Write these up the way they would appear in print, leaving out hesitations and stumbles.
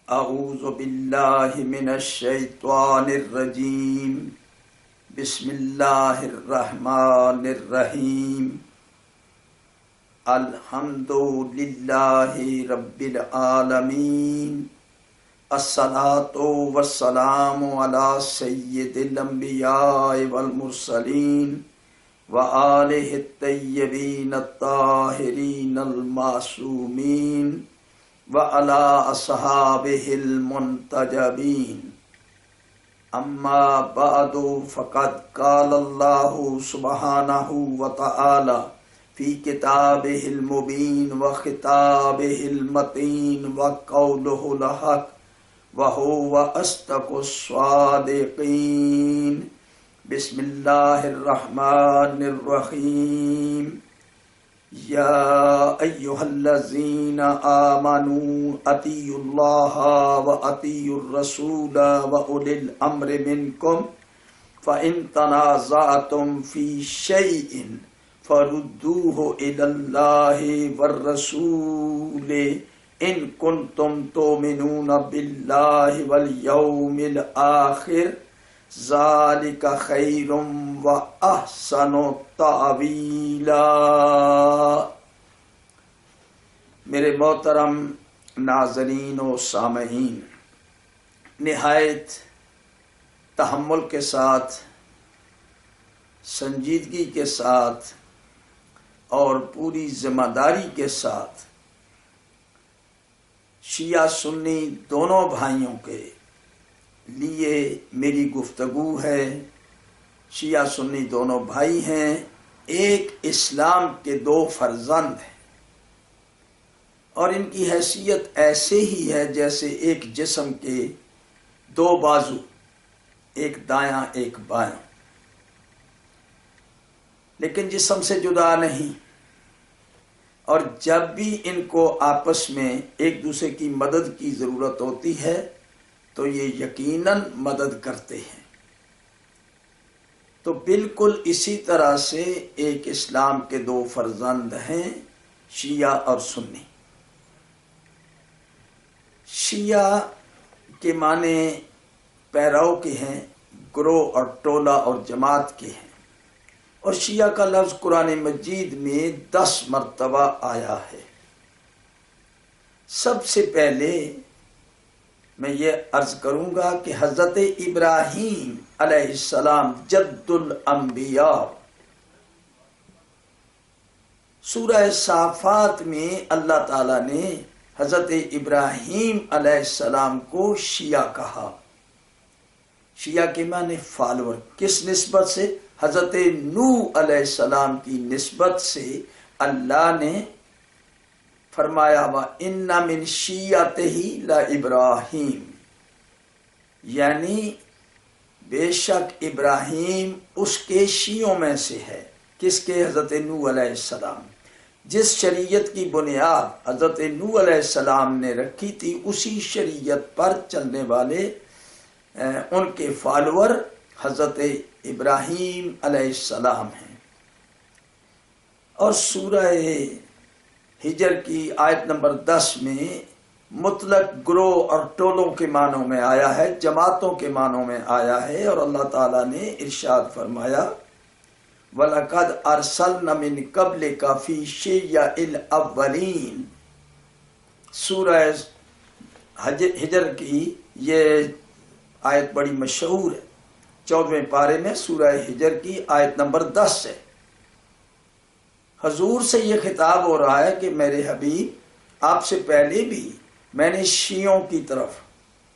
اعوذ باللہ من الشیطان الرجیم بسم اللہ الرحمن الرحیم الحمد للہ رب العالمین الصلاۃ والسلام علی سید الانبیاء والمرسلین وآلہ الطیبین الطاہرین المعصومین وعلى أصحابه المنتجبين أما بعد فقد قال الله سبحانه وتعالى في كتابه المبين وخطابه المتين وقوله الحق وهو أصدق الصادقين بسم الله الرحمن الرحيم یا ایھا الذین آمنوا اطیعوا اللہ واطیعوا الرسول واولی الامر منکم فإن تنازعتم فی شیء فردوه الی اللہ والرسول ان کنتم تؤمنون باللہ والیوم الآخر ذالک خیر و احسن تأویلا۔ میرے محترم ناظرین و سامعین، نہایت تحمل کے ساتھ، سنجیدگی کے ساتھ اور پوری ذمہ داری کے ساتھ شیعہ سنی دونوں بھائیوں کے لیے میری گفتگو ہے۔ شیعہ سنی دونوں بھائی ہیں، ایک اسلام کے دو فرزند ہیں، اور ان کی حیثیت ایسے ہی ہے جیسے ایک جسم کے دو بازو، ایک دایاں ایک بایاں، لیکن جسم سے جدا نہیں۔ اور جب بھی ان کو آپس میں ایک دوسرے کی مدد کی ضرورت ہوتی ہے تو یہ یقیناً مدد کرتے ہیں۔ تو بالکل اسی طرح سے ایک اسلام کے دو فرزند ہیں، شیعہ اور سنی۔ شیعہ کے معنی پیرو کے ہیں، گروہ اور ٹولہ اور جماعت کے ہیں، اور شیعہ کا لفظ قرآن مجید میں 10 مرتبہ آیا ہے۔ سب سے پہلے میں یہ عرض کروں گا کہ حضرت ابراہیم علیہ السلام جد الانبیاء، سورہ صافات میں اللہ تعالیٰ نے حضرت ابراہیم علیہ السلام کو شیعہ کہا۔ شیعہ کے معنی فالور، کس نسبت سے؟ حضرت نوح علیہ السلام کی نسبت سے اللہ نے فرمایا وَإِنَّ مِن شِيَّتِهِ لَإِبْرَاهِيمَ، یعنی بے شک ابراہیم اس کے شیعوں میں سے ہے۔ کس کے؟ حضرت نوح علیہ السلام۔ جس شریعت کی بنیاد حضرت نوح علیہ السلام نے رکھی تھی، اسی شریعت پر چلنے والے ان کے فالور حضرت ابراہیم علیہ السلام ہیں۔ اور سورہ ہجر کی آیت نمبر 10 میں مطلق گروہ اور ٹولوں کے معنوں میں آیا ہے، جماعتوں کے معنوں میں آیا ہے، اور اللہ تعالیٰ نے ارشاد فرمایا وَلَقَدْ أَرْسَلْنَا مِن قَبْلِكَ فِي شِيَعِ الْأَوَّلِينَ۔ سورہ ہجر کی یہ آیت بڑی مشہور ہے، 14ویں پارے میں سورہ ہجر کی آیت نمبر 10 ہے۔ حضور سے یہ خطاب ہو رہا ہے کہ میرے حبیب، آپ سے پہلے بھی میں نے شیعوں کی طرف،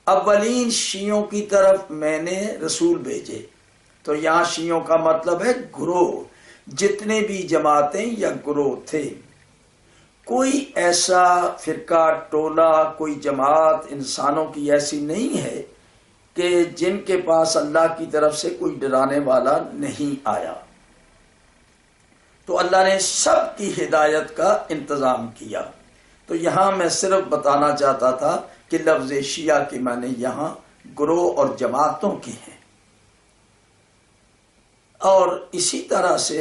اولین شیعوں کی طرف میں نے رسول بھیجے۔ تو یہاں شیعوں کا مطلب ہے گروہ، جتنے بھی جماعتیں یا گروہ تھے۔ کوئی ایسا فرقہ، ٹولہ، کوئی جماعت انسانوں کی ایسی نہیں ہے کہ جن کے پاس اللہ کی طرف سے کوئی ڈرانے والا نہیں آیا۔ تو اللہ نے سب کی ہدایت کا انتظام کیا۔ تو یہاں میں صرف بتانا چاہتا تھا کہ لفظ شیعہ کے معنی یہاں گروہ اور جماعتوں کے ہیں۔ اور اسی طرح سے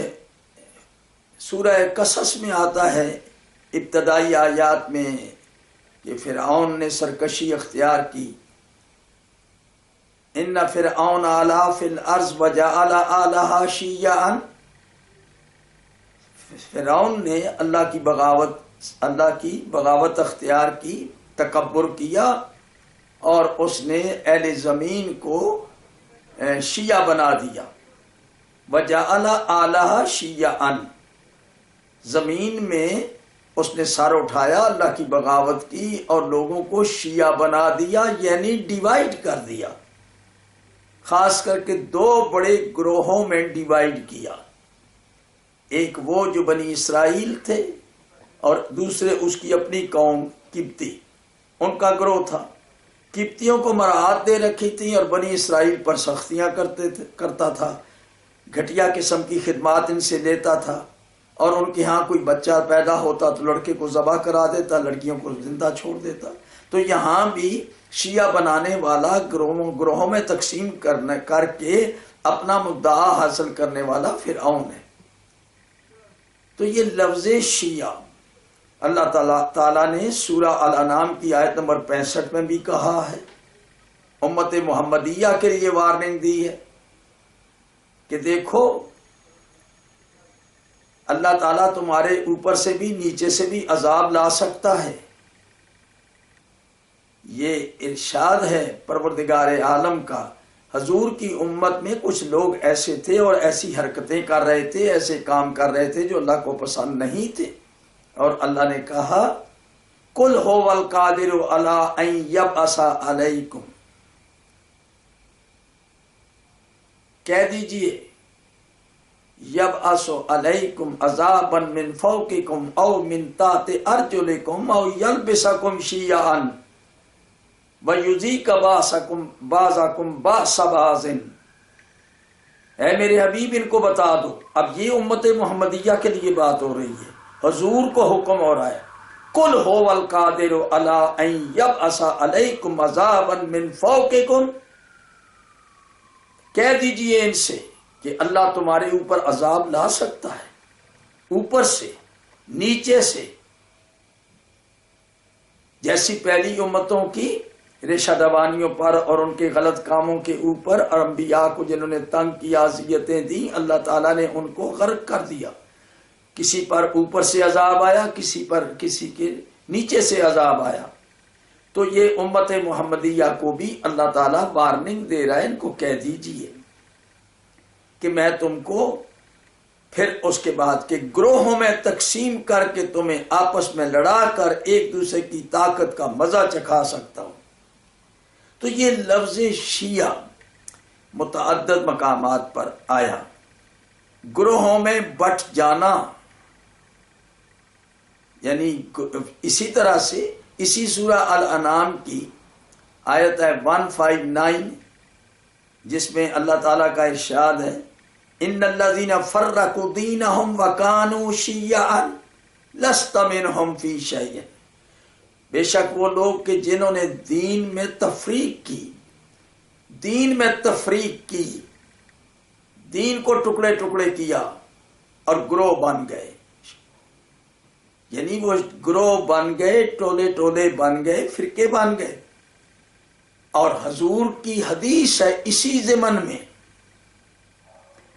سورہ قصص میں آتا ہے ابتدائی آیات میں کہ فرعون نے سرکشی اختیار کی. ان فرعون علا فی الارض وجعل اہلہا شیعا. فرعون نے اللہ کی بغاوت اختیار کی، تکبر کیا، اور اس نے اہل زمین کو شیعہ بنا دیا. وجعل اہلہا شیعا، زمین میں اس نے سر اٹھایا، اللہ کی بغاوت کی اور لوگوں کو شیعہ بنا دیا، یعنی ڈیوائیڈ کر دیا. خاص کر کے دو بڑے گروہوں میں ڈیوائیڈ کیا. ایک وہ جو بنی اسرائیل تھے اور دوسرے اس کی اپنی قوم قبطی، ان کا گروہ تھا. قبطیوں کو مراعات دے رکھی تھی اور بنی اسرائیل پر سختیاں کرتا تھا، گھٹیا قسم کی خدمات ان سے لیتا تھا، اور ان کے ہاں کوئی بچہ پیدا ہوتا تو لڑکے کو ذبح کرا دیتا، لڑکیوں کو زندہ چھوڑ دیتا. تو یہاں بھی شیعہ بنانے والا گروہوں میں تقسیم کر کے اپنا مدعا حاصل کرنے والا فرعون ہے. تو یہ لفظ شیعہ اللہ تعالیٰ نے سورہ الانعام کی آیت نمبر 65 میں بھی کہا ہے. امت محمدیہ کے لیے وارننگ دی ہے کہ دیکھو اللہ تعالیٰ تمہارے اوپر سے بھی نیچے سے بھی عذاب لا سکتا ہے. یہ ارشاد ہے پروردگار عالم کا. حضور کی امت میں کچھ لوگ ایسے تھے اور ایسی حرکتیں کر رہے تھے، ایسے کام کر رہے تھے جو اللہ کو پسند نہیں تھے، اور اللہ نے کہا قل هو القادر علی ان یبعث علیکم، کہہ دیجئے یبعث علیکم عذابا من فوقکم او من تحت ارجلکم او یلبسکم شیعا وَيُذِيقَ بَعْضَكُمْ بَأْسَ بَعْضٍ. اے میرے حبیب ان کو بتا دو. اب یہ امت محمدیہ کے لیے بات ہو رہی ہے، حضور کو حکم ہو رہا ہے قُلْ هُوَ الْقَادِرُ عَلَىٰ أَن يَبْعَثَ عَلَيْكُمْ عَذَابًا مِّن فَوْقِكُمْ. کہہ دیجئے ان سے کہ اللہ تمہارے اوپر عذاب لا سکتا ہے، اوپر سے، نیچے سے، جیسی پہلی امتوں کی ریشہ دوانیوں پر اور ان کے غلط کاموں کے اوپر اور انبیاء کو جنہوں نے تنگ کیا، اذیتیں دیں، اللہ تعالیٰ نے ان کو غرق کر دیا. کسی پر اوپر سے عذاب آیا، کسی کے نیچے سے عذاب آیا. تو یہ امت محمدیہ کو بھی اللہ تعالیٰ وارننگ دے رہا ہے، ان کو کہہ دیجئے کہ میں تم کو پھر اس کے بعد کے گروہوں میں تقسیم کر کے تمہیں آپس میں لڑا کر ایک دوسرے کی طاقت کا مزہ چکھا سکتا ہوں. تو یہ لفظ شیعہ متعدد مقامات پر آیا. گروہوں میں بٹ جانا، یعنی اسی طرح سے اسی سورہ الانعام کی آیت ہے 159 جس میں اللہ تعالیٰ کا ارشاد ہے ان الذین فرقوا دینہم وکانوا شیعا لست منہم فی شیء. بے شک وہ لوگ کہ جنہوں نے دین میں تفریق کی، دین کو ٹکڑے ٹکڑے کیا اور گروہ بن گئے، یعنی وہ گروہ بن گئے، ٹولے ٹولے بن گئے، فرقے بن گئے. اور حضور کی حدیث ہے اسی ضمن میں،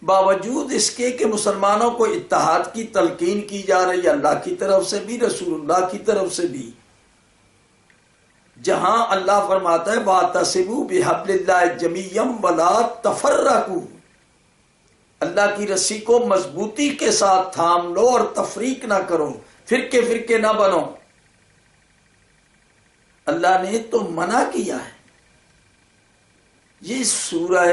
باوجود اس کے کہ مسلمانوں کو اتحاد کی تلقین کی جا رہی ہے اللہ کی طرف سے بھی، رسول اللہ کی طرف سے بھی، جہاں اللہ فرماتا ہے وَاعْتَصِمُوا بِحَبْلِ اللَّهِ جَمِيعًا وَلَا تَفَرَّقُوا، اللہ کی رسی کو مضبوطی کے ساتھ تھام لو اور تفریق نہ کرو، فرقے نہ بنو. اللہ نے تو منع کیا ہے. یہ سورہ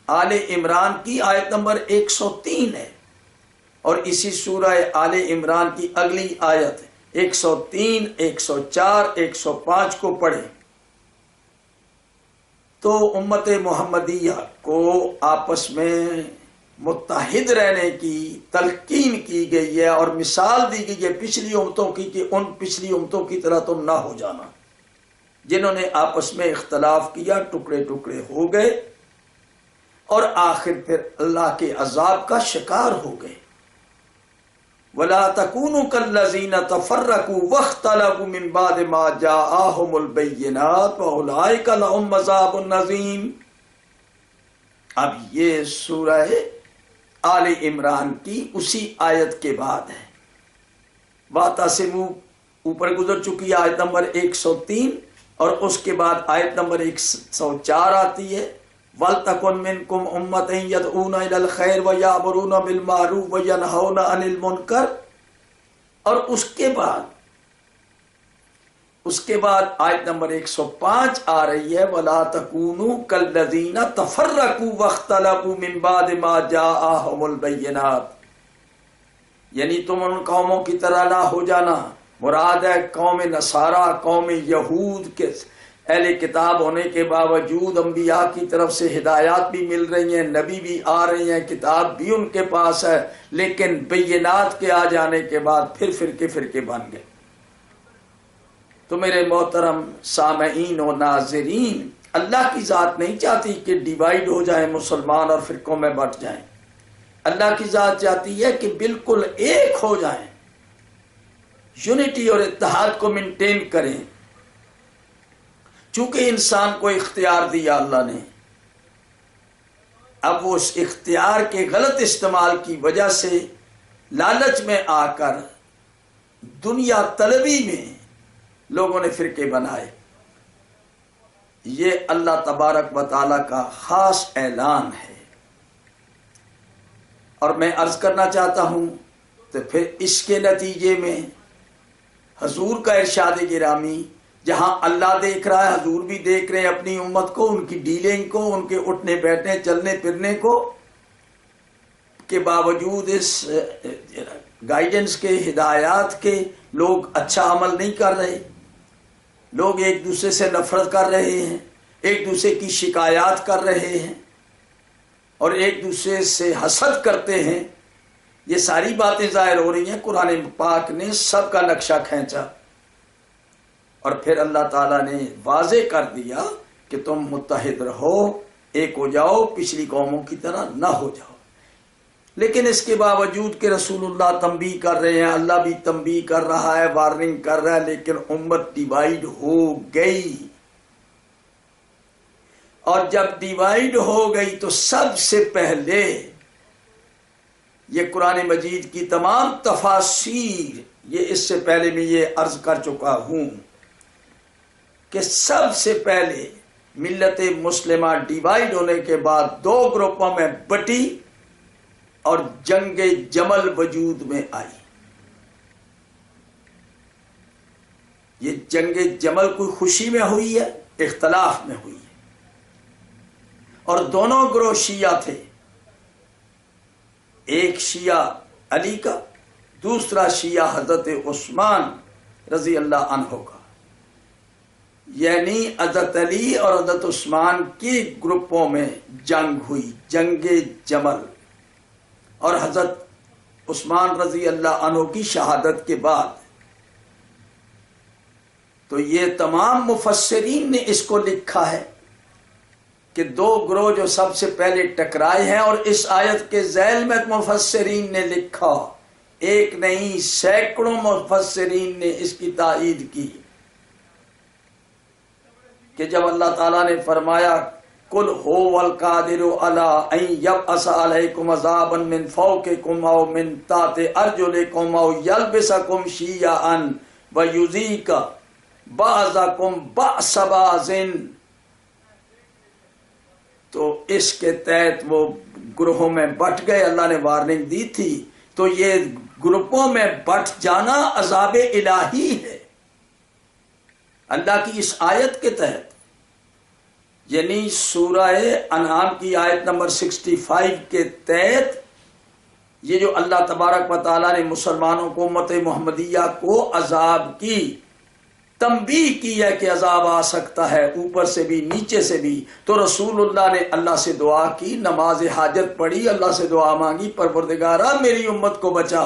آل عمران کی آیت نمبر 103 ہے، اور اسی سورہ آل عمران کی اگلی آیت 103، 104، 105 کو پڑھیں تو امت محمدیہ کو آپس میں متحد رہنے کی تلقین کی گئی ہے اور مثال دی گئی ہے پچھلی امتوں کی کہ ان پچھلی امتوں کی طرح تم نہ ہو جانا جنہوں نے آپس میں اختلاف کیا، ٹکڑے ٹکڑے ہو گئے اور آخر پھر اللہ کے عذاب کا شکار ہو گئے. ولا تکونوا کالذین تفرقوا واختلفوا من بعد ما جاءهم البینات واولئک لهم عذاب عظیم۔ اب یہ سورہ آل عمران کی اسی آیت کے بعد ہے۔ واعتصموا اوپر گزر چکی ہے آیت نمبر 103، اور اس کے بعد آیت نمبر 104 آتی ہے، وَلْتَكُنْ مِنْكُمْ أُمَّةٌ يَدْعُونَ إِلَى الْخَيْرِ وَيَأْمُرُونَ بِالْمَعْرُوفِ وَيَنْهَوْنَ عَنِ الْمُنْكَرِ۔ اور اس کے بعد آیت نمبر 105 آ رہی ہے، وَلَا تَكُونُوا كَالَّذِينَ تَفَرَّقُوا وَاخْتَلَفُوا مِنْ بَعْدِ مَا جَاءَهُمُ الْبَيِّنَاتُ، یعنی تم ان قوموں کی طرح نہ ہو جانا۔ مراد ہے قوم نصارہ، قوم یہود کے اہل کتاب ہونے کے باوجود انبیاء کی طرف سے ہدایات بھی مل رہی ہیں، نبی بھی آ رہے ہیں، کتاب بھی ان کے پاس ہے، لیکن بینات کے آ جانے کے بعد پھر فرقے بن گئے۔ تو میرے محترم سامعین و ناظرین، اللہ کی ذات نہیں چاہتی کہ ڈیوائیڈ ہو جائیں مسلمان اور فرقوں میں بٹ جائیں۔ اللہ کی ذات چاہتی ہے کہ بالکل ایک ہو جائیں، یونٹی اور اتحاد کو مینٹین کریں۔ چونکہ انسان کو اختیار دیا اللہ نے، اب وہ اس اختیار کے غلط استعمال کی وجہ سے لالچ میں آ کر دنیا طلبی میں لوگوں نے فرقے بنائے۔ یہ اللہ تبارک و تعالیٰ کا خاص اعلان ہے، اور میں عرض کرنا چاہتا ہوں تو پھر اس کے نتیجے میں حضور کا ارشاد گرامی، جہاں اللہ دیکھ رہا ہے، حضور بھی دیکھ رہے ہیں اپنی امت کو، ان کی ڈیلنگ کو، ان کے اٹھنے بیٹھنے چلنے پھرنے کو، کے باوجود اس گائیڈنس کے، ہدایات کے، لوگ اچھا عمل نہیں کر رہے، لوگ ایک دوسرے سے نفرت کر رہے ہیں، ایک دوسرے کی شکایات کر رہے ہیں، اور ایک دوسرے سے حسد کرتے ہیں۔ یہ ساری باتیں ظاہر ہو رہی ہیں، قرآن پاک نے سب کا نقشہ کھینچا، اور پھر اللہ تعالیٰ نے واضح کر دیا کہ تم متحد رہو، ایک ہو جاؤ، پچھلی قوموں کی طرح نہ ہو جاؤ۔ لیکن اس کے باوجود کہ رسول اللہ تنبیہ کر رہے ہیں، اللہ بھی تنبیہ کر رہا ہے، وارننگ کر رہا ہے، لیکن امت ڈیوائیڈ ہو گئی۔ اور جب ڈیوائیڈ ہو گئی تو سب سے پہلے یہ قرآن مجید کی تمام تفاسیر، یہ اس سے پہلے میں یہ عرض کر چکا ہوں کہ سب سے پہلے ملت مسلمہ ڈیوائیڈ ہونے کے بعد دو گروپوں میں بٹی اور جنگ جمل وجود میں آئی۔ یہ جنگ جمل کوئی خوشی میں ہوئی ہے، اختلاف میں ہوئی ہے، اور دونوں گروہ شیعہ تھے، ایک شیعہ علی کا، دوسرا شیعہ حضرت عثمان رضی اللہ عنہ کا، یعنی حضرت علی اور حضرت عثمان کی گروپوں میں جنگ ہوئی، جنگ جمل، اور حضرت عثمان رضی اللہ عنہ کی شہادت کے بعد۔ تو یہ تمام مفسرین نے اس کو لکھا ہے کہ دو گروہ جو سب سے پہلے ٹکرائے ہیں، اور اس آیت کے ذیل میں مفسرین نے لکھا، ایک نہیں سینکڑوں مفسرین نے اس کی تائید کی، کہ جب اللہ تعالیٰ نے فرمایا قُلْ هُوَ الْقَادِرُ عَلَىٰ أَن يَبْعَثَ عَلَيْكُمْ عَذَابًا مِّن فَوْقِكُمْ أَوْ مِن تَحْتِ أَرْجُلِكُمْ أَوْ يَلْبِسَكُمْ شِيَعًا وَيُذِيقَ بَعْضَكُمْ بَأْسَ بَعْضٍ۔ تو اس کے تحت وہ گروہوں میں بٹ گئے، اللہ نے وارننگ دی تھی۔ تو یہ گروپوں میں بٹ جانا عذاب الہی ہے اللہ کی اس آیت کے تحت، یعنی سورہ انعام کی آیت نمبر 65 کے تحت یہ جو اللہ تبارک و تعالیٰ نے مسلمانوں کو، امت محمدیہ کو عذاب کی تنبیہ کی ہے کہ عذاب آ سکتا ہے، اوپر سے بھی نیچے سے بھی۔ تو رسول اللہ نے اللہ سے دعا کی، نماز حاجت پڑھی، اللہ سے دعا مانگی، پروردگارا میری امت کو بچا،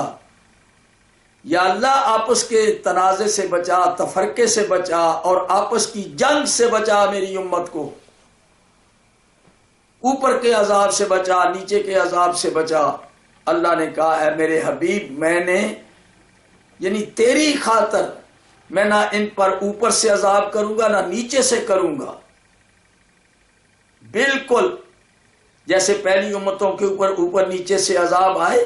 یا اللہ آپس کے تنازع سے بچا، تفرقے سے بچا، اور آپس کی جنگ سے بچا میری امت کو، اوپر کے عذاب سے بچا، نیچے کے عذاب سے بچا۔ اللہ نے کہا ہے میرے حبیب میں نے یعنی تیری خاطر میں نہ ان پر اوپر سے عذاب کروں گا نہ نیچے سے کروں گا، بالکل جیسے پہلی امتوں کے اوپر نیچے سے عذاب آئے،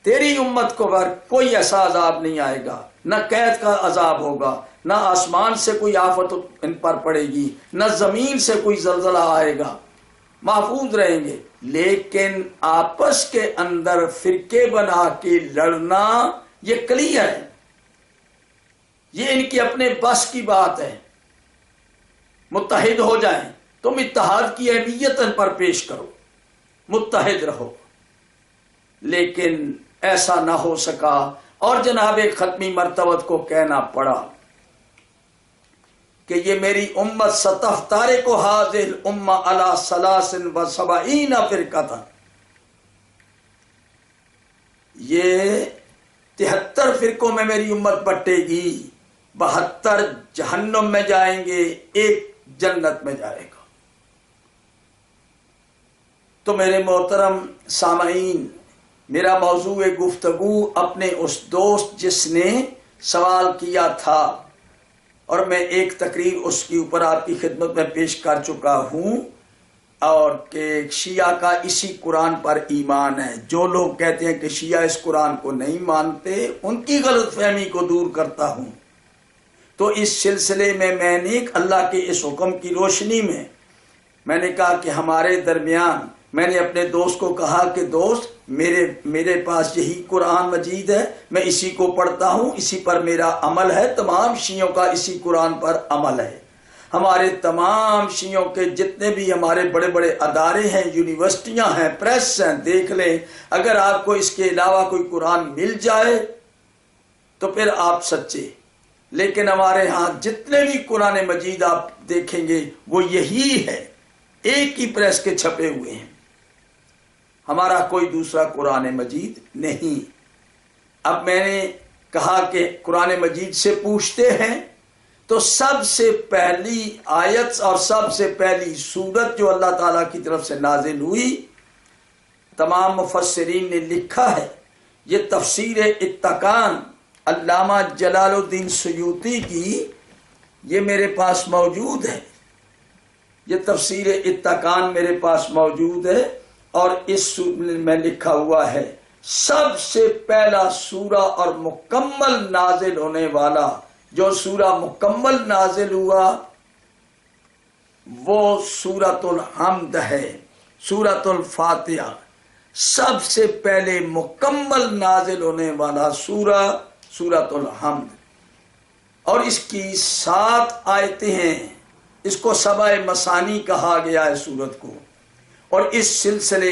تیری امت کو پر کوئی ایسا عذاب نہیں آئے گا، نہ قید کا عذاب ہوگا، نہ آسمان سے کوئی آفت ان پر پڑے گی، نہ زمین سے کوئی زلزلہ آئے گا، محفوظ رہیں گے۔ لیکن آپس کے اندر فرقے بنا کے لڑنا یہ کلیئر ہے، یہ ان کی اپنے بس کی بات ہے۔ متحد ہو جائیں، تم اتحاد کی اہمیت ان پر پیش کرو، متحد رہو، لیکن ایسا نہ ہو سکا اور جناب ختمی مرتبت کو کہنا پڑا کہ یہ میری امت ستفترق هذه الامہ علی 73 فرقۃ، یہ 73 فرقوں میں میری امت بٹے گی، 72 جہنم میں جائیں گے، ایک جنت میں جائے گا۔ تو میرے محترم سامعین، میرا موضوع گفتگو اپنے اس دوست جس نے سوال کیا تھا، اور میں ایک تقریر اس کے اوپر آپ کی خدمت میں پیش کر چکا ہوں، اور کہ شیعہ کا اسی قرآن پر ایمان ہے۔ جو لوگ کہتے ہیں کہ شیعہ اس قرآن کو نہیں مانتے، ان کی غلط فہمی کو دور کرتا ہوں۔ تو اس سلسلے میں نے اللہ کے اس حکم کی روشنی میں نے کہا کہ ہمارے درمیان میں نے اپنے دوست کو کہا کہ دوست میرے پاس یہی قرآن مجید ہے، میں اسی کو پڑھتا ہوں، اسی پر میرا عمل ہے، تمام شیعوں کا اسی قرآن پر عمل ہے۔ ہمارے تمام شیعوں کے جتنے بھی ہمارے بڑے بڑے ادارے ہیں، یونیورسٹیاں ہیں، پریس ہیں، دیکھ لیں، اگر آپ کو اس کے علاوہ کوئی قرآن مل جائے تو پھر آپ سچے، لیکن ہمارے ہاں جتنے بھی قرآن مجید آپ دیکھیں گے وہ یہی ہے، ایک ہی پریس کے چھپے ہوئے ہیں، ہمارا کوئی دوسرا قرآن مجید نہیں۔ اب میں نے کہا کہ قرآن مجید سے پوچھتے ہیں تو سب سے پہلی آیت اور سب سے پہلی سورت جو اللہ تعالیٰ کی طرف سے نازل ہوئی، تمام مفسرین نے لکھا ہے، یہ تفسیر اتقان علامہ جلال الدین سیوطی کی، یہ میرے پاس موجود ہے، یہ تفسیر اتقان میرے پاس موجود ہے، اور اس میں لکھا ہوا ہے سب سے پہلا سورہ اور مکمل نازل ہونے والا جو سورہ مکمل نازل ہوا وہ سورۃ الحمد ہے، سورۃ الفاتحہ، سب سے پہلے مکمل نازل ہونے والا سورہ سورۃ الحمد، اور اس کی 7 آیتیں ہیں، اس کو 7 مثانی کہا گیا ہے سورت کو۔ اور اس سلسلے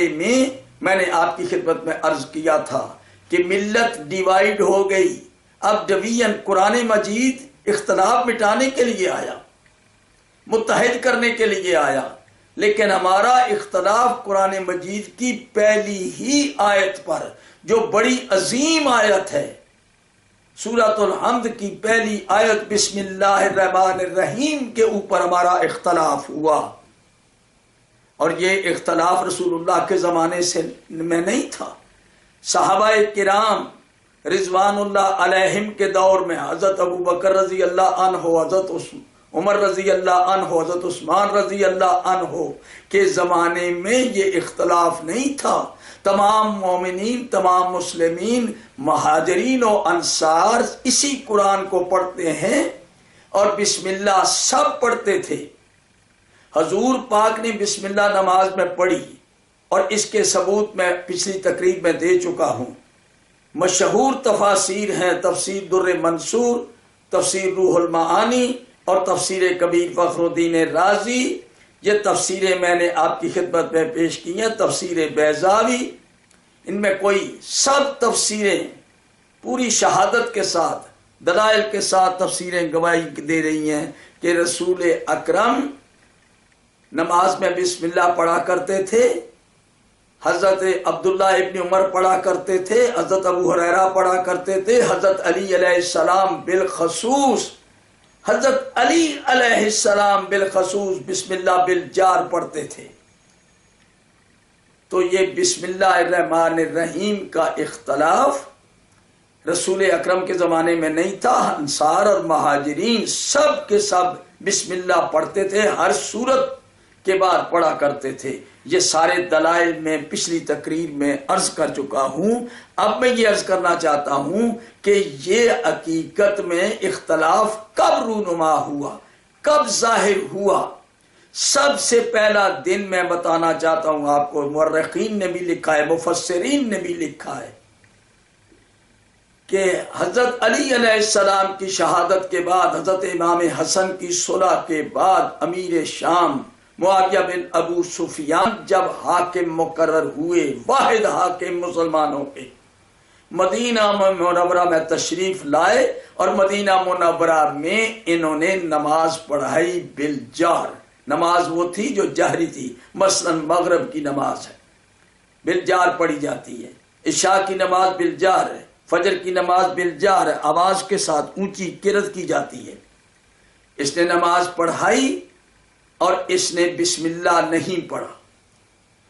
میں نے آپ کی خدمت میں عرض کیا تھا کہ ملت ڈیوائیڈ ہو گئی، اب ڈویژن قرآن مجید اختلاف مٹانے کے لیے آیا، متحد کرنے کے لیے آیا، لیکن ہمارا اختلاف قرآن مجید کی پہلی ہی آیت پر جو بڑی عظیم آیت ہے، سورۃ الحمد کی پہلی آیت بسم اللہ الرحمن الرحیم کے اوپر ہمارا اختلاف ہوا، اور یہ اختلاف رسول اللہ کے زمانے سے میں نہیں تھا، صحابہ کرام رضوان اللہ علیہم کے دور میں حضرت ابو بکر رضی اللہ عنہ، حضرت عمر رضی اللہ عنہ، حضرت عثمان رضی اللہ عنہ کے زمانے میں یہ اختلاف نہیں تھا، تمام مومنین، تمام مسلمین، مہاجرین و انصار اسی قرآن کو پڑھتے ہیں، اور بسم اللہ سب پڑھتے تھے۔ حضور پاک نے بسم اللہ نماز میں پڑھی، اور اس کے ثبوت میں پچھلی تقریب میں دے چکا ہوں۔ مشہور تفاسیر ہیں تفسیر در منصور، تفسیر روح المعانی، اور تفسیر کبیر فخر الدین رازی، یہ تفسیریں میں نے آپ کی خدمت میں پیش کی ہیں، تفسیر بیضاوی، ان میں کوئی سب تفسیریں پوری شہادت کے ساتھ، دلائل کے ساتھ تفسیریں گواہی دے رہی ہیں کہ رسول اکرم نماز میں بسم اللہ پڑھا کرتے تھے، حضرت عبداللہ ابن عمر پڑھا کرتے تھے، حضرت ابو ہریرہ پڑھا کرتے تھے، حضرت علی علیہ السلام بالخصوص بسم اللہ بالجار پڑھتے تھے۔ تو یہ بسم اللہ الرحمن الرحیم کا اختلاف رسول اکرم کے زمانے میں نہیں تھا. انصار اور مہاجرین سب کے سب بسم اللہ پڑھتے تھے، ہر سورت کے بعد پڑھا کرتے تھے. یہ سارے دلائل میں پچھلی تقریر میں عرض کر چکا ہوں. اب میں یہ عرض کرنا چاہتا ہوں کہ یہ حقیقت میں اختلاف کب رونما ہوا، کب ظاہر ہوا. سب سے پہلا دن میں بتانا چاہتا ہوں آپ کو، مورخین نے بھی لکھا ہے، مفسرین نے بھی لکھا ہے کہ حضرت علی علیہ السلام کی شہادت کے بعد، حضرت امام حسن کی صلح کے بعد، امیر شام معاویہ بن ابو سفیان جب حاکم مقرر ہوئے، واحد حاکم مسلمانوں کے، مدینہ منورہ میں تشریف لائے اور مدینہ منورہ میں انہوں نے نماز پڑھائی بالجہر. نماز وہ تھی جو جہری تھی، مثلا مغرب کی نماز ہے بالجہر پڑھی جاتی ہے، عشاء کی نماز بالجہر ہے، فجر کی نماز بالجہر ہے، آواز کے ساتھ اونچی قرات کی جاتی ہے. اس نے نماز پڑھائی اور اس نے بسم اللہ نہیں پڑھا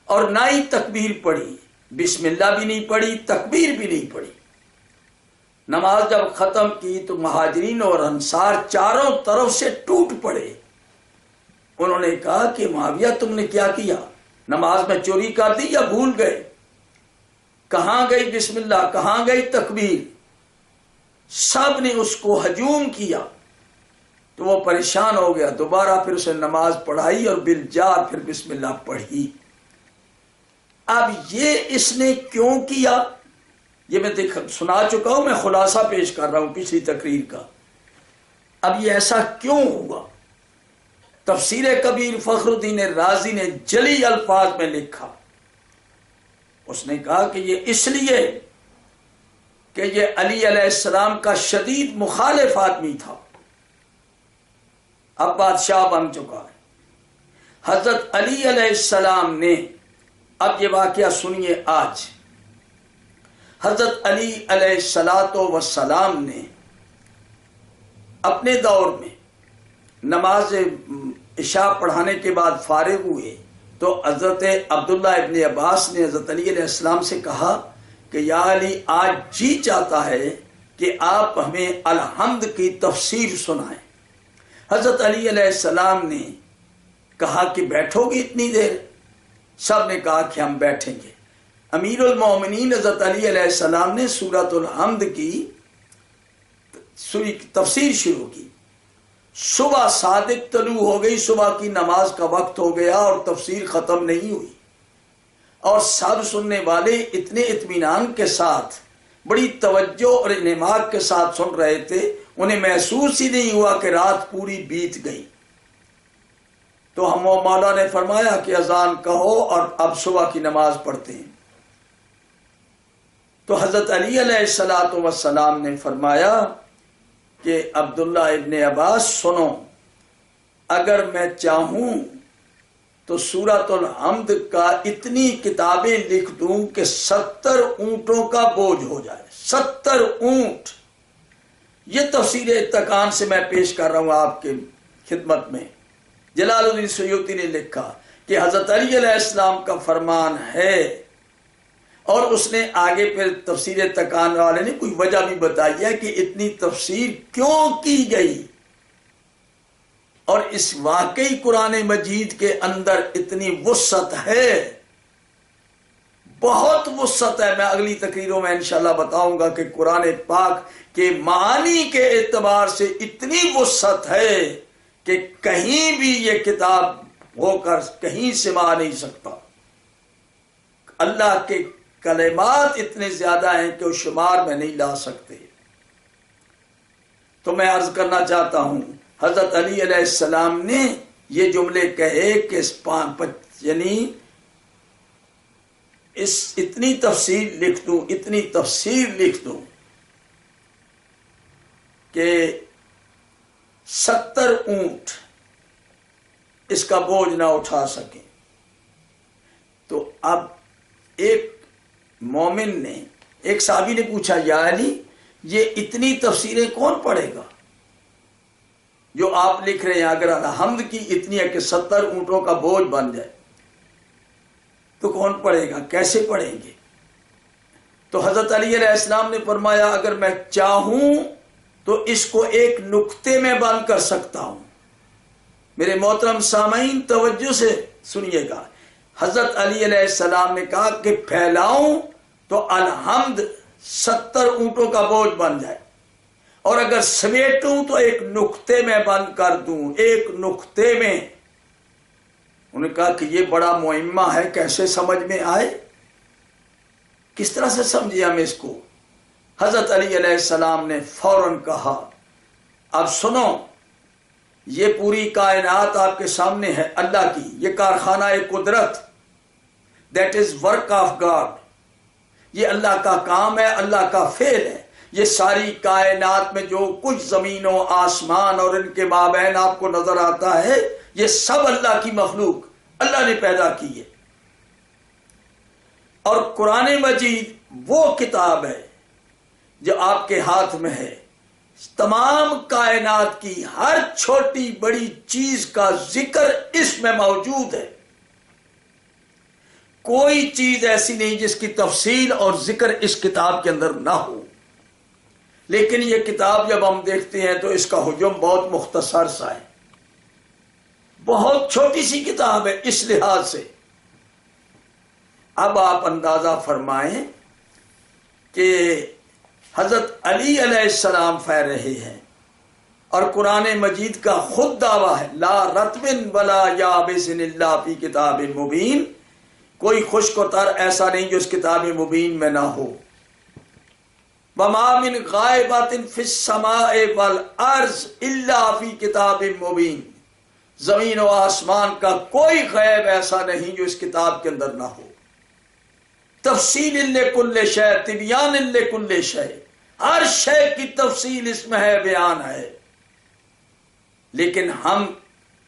اور نہ ہی تکبیر پڑھی. بسم اللہ بھی نہیں پڑھی، تکبیر بھی نہیں پڑھی. نماز جب ختم کی تو مہاجرین اور انصار چاروں طرف سے ٹوٹ پڑے. انہوں نے کہا کہ معاویہ تم نے کیا کیا؟ نماز میں چوری کر دی یا بھول گئے؟ کہاں گئی بسم اللہ، کہاں گئی تکبیر؟ سب نے اس کو ہجوم کیا تو وہ پریشان ہو گیا. دوبارہ پھر اسے نماز پڑھائی اور بالجار پھر بسم اللہ پڑھی. اب یہ اس نے کیوں کیا یہ میں سنا چکا ہوں، میں خلاصہ پیش کر رہا ہوں پچھلی تقریر کا. اب یہ ایسا کیوں ہوا؟ تفسیر کبیر فخر الدین رازی نے جلی الفاظ میں لکھا. اس نے کہا کہ یہ اس لیے کہ یہ علی علیہ السلام کا شدید مخالف آدمی تھا، اب بادشاہ بن چکا ہے. حضرت علی علیہ السلام نے، اب یہ واقعہ سنیے، آج حضرت علی علیہ السلام نے اپنے دور میں نماز عشاء پڑھانے کے بعد فارغ ہوئے تو حضرت عبداللہ ابن عباس نے حضرت علی علیہ السلام سے کہا کہ یا علی، آج جی چاہتا ہے کہ آپ ہمیں الحمد کی تفسیر سنائیں. حضرت علی علیہ السلام نے کہا کہ بیٹھو گے اتنی دیر؟ سب نے کہا کہ ہم بیٹھیں گے. امیر المومنین حضرت علی علیہ السلام نے سورۃ الحمد کی تفسیر شروع کی. صبح صادق طلوع ہو گئی، صبح کی نماز کا وقت ہو گیا اور تفسیر ختم نہیں ہوئی، اور سب سننے والے اتنے اطمینان کے ساتھ، بڑی توجہ اور انہماک کے ساتھ سن رہے تھے، انہیں محسوس ہی نہیں ہوا کہ رات پوری بیت گئی. تو ہم مولا نے فرمایا کہ اذان کہو اور اب صبح کی نماز پڑھتے ہیں. تو حضرت علی علیہ السلام نے فرمایا کہ عبداللہ ابن عباس سنو، اگر میں چاہوں تو سورۃ الحمد کا اتنی کتابیں لکھ دوں کہ 70 اونٹوں کا بوجھ ہو جائے. 70 اونٹ. یہ تفسیر اتقان سے میں پیش کر رہا ہوں آپ کے خدمت میں. جلال الدین سیوطی نے لکھا کہ حضرت علی علیہ السلام کا فرمان ہے، اور اس نے آگے پھر تفسیر اتقان والے نے کوئی وجہ بھی بتائی ہے کہ اتنی تفسیر کیوں کی گئی، اور اس واقعی قرآن مجید کے اندر اتنی وسعت ہے، بہت وسعت ہے. میں اگلی تقریروں میں انشاءاللہ بتاؤں گا کہ قرآن پاک کے معانی کے اعتبار سے اتنی وسعت ہے کہ کہیں بھی یہ کتاب ہو کر کہیں سے آ نہیں سکتا. اللہ کے کلمات اتنے زیادہ ہیں کہ وہ شمار میں نہیں لا سکتے. تو میں عرض کرنا چاہتا ہوں، حضرت علی علیہ السلام نے یہ جملے کہے کہ یعنی اتنی تفسیر لکھ دوں، اتنی تفسیر لکھ دوں کہ 70 اونٹ اس کا بوجھ نہ اٹھا سکیں. تو اب ایک مومن نے، ایک صحابی نے پوچھا، یا علی، یہ اتنی تفسیریں کون پڑھے گا جو آپ لکھ رہے ہیں؟ اگر الحمد کی اتنی ہے کہ 70 اونٹوں کا بوجھ بن جائے. تو کون پڑھے گا، کیسے پڑھیں گے؟ تو حضرت علی علیہ السلام نے فرمایا اگر میں چاہوں تو اس کو ایک نقطے میں بند کر سکتا ہوں۔ میرے محترم سامعین توجہ سے سنیے گا، حضرت علی علیہ السلام نے کہا کہ پھیلاؤں تو الحمد 70 اونٹوں کا بوجھ بن جائے، اور اگر سمیٹوں تو ایک نقطے میں بند کر دوں، ایک نقطے میں۔ انہوں نے کہا کہ یہ بڑا معمہ ہے، کیسے سمجھ میں آئے، کس طرح سے سمجھے ہم اس کو؟ حضرت علی علیہ السلام نے فوراً کہا اب سنو، یہ پوری کائنات آپ کے سامنے ہے اللہ کی، یہ کارخانہ قدرت، that is work of God, یہ اللہ کا کام ہے، اللہ کا فعل ہے۔ یہ ساری کائنات میں جو کچھ زمین و آسمان اور ان کے مابین آپ کو نظر آتا ہے، یہ سب اللہ کی مخلوق، اللہ نے پیدا کی ہے۔ اور قرآن مجید وہ کتاب ہے جو آپ کے ہاتھ میں ہے، تمام کائنات کی ہر چھوٹی بڑی چیز کا ذکر اس میں موجود ہے۔ کوئی چیز ایسی نہیں جس کی تفصیل اور ذکر اس کتاب کے اندر نہ ہو۔ لیکن یہ کتاب جب ہم دیکھتے ہیں تو اس کا حجم بہت مختصر سا ہے، بہت چھوٹی سی کتاب ہے اس لحاظ سے۔ اب آپ اندازہ فرمائیں کہ حضرت علی علیہ السلام پھیر رہے ہیں، اور قرآن مجید کا خود دعویٰ ہے لا رطب ولا یابس الا فی کتاب مبین، کوئی خشک و تر ایسا نہیں جو اس کتاب مبین میں نہ ہو۔ وما من غائبۃ فی السماء والارض الا فی کتاب مبین، زمین و آسمان کا کوئی غیب ایسا نہیں جو اس کتاب کے اندر نہ ہو۔ تفصیل لکل شے، تبیان لکل شے، ہر شے کی تفصیل اس میں ہے، بیان ہے۔ لیکن ہم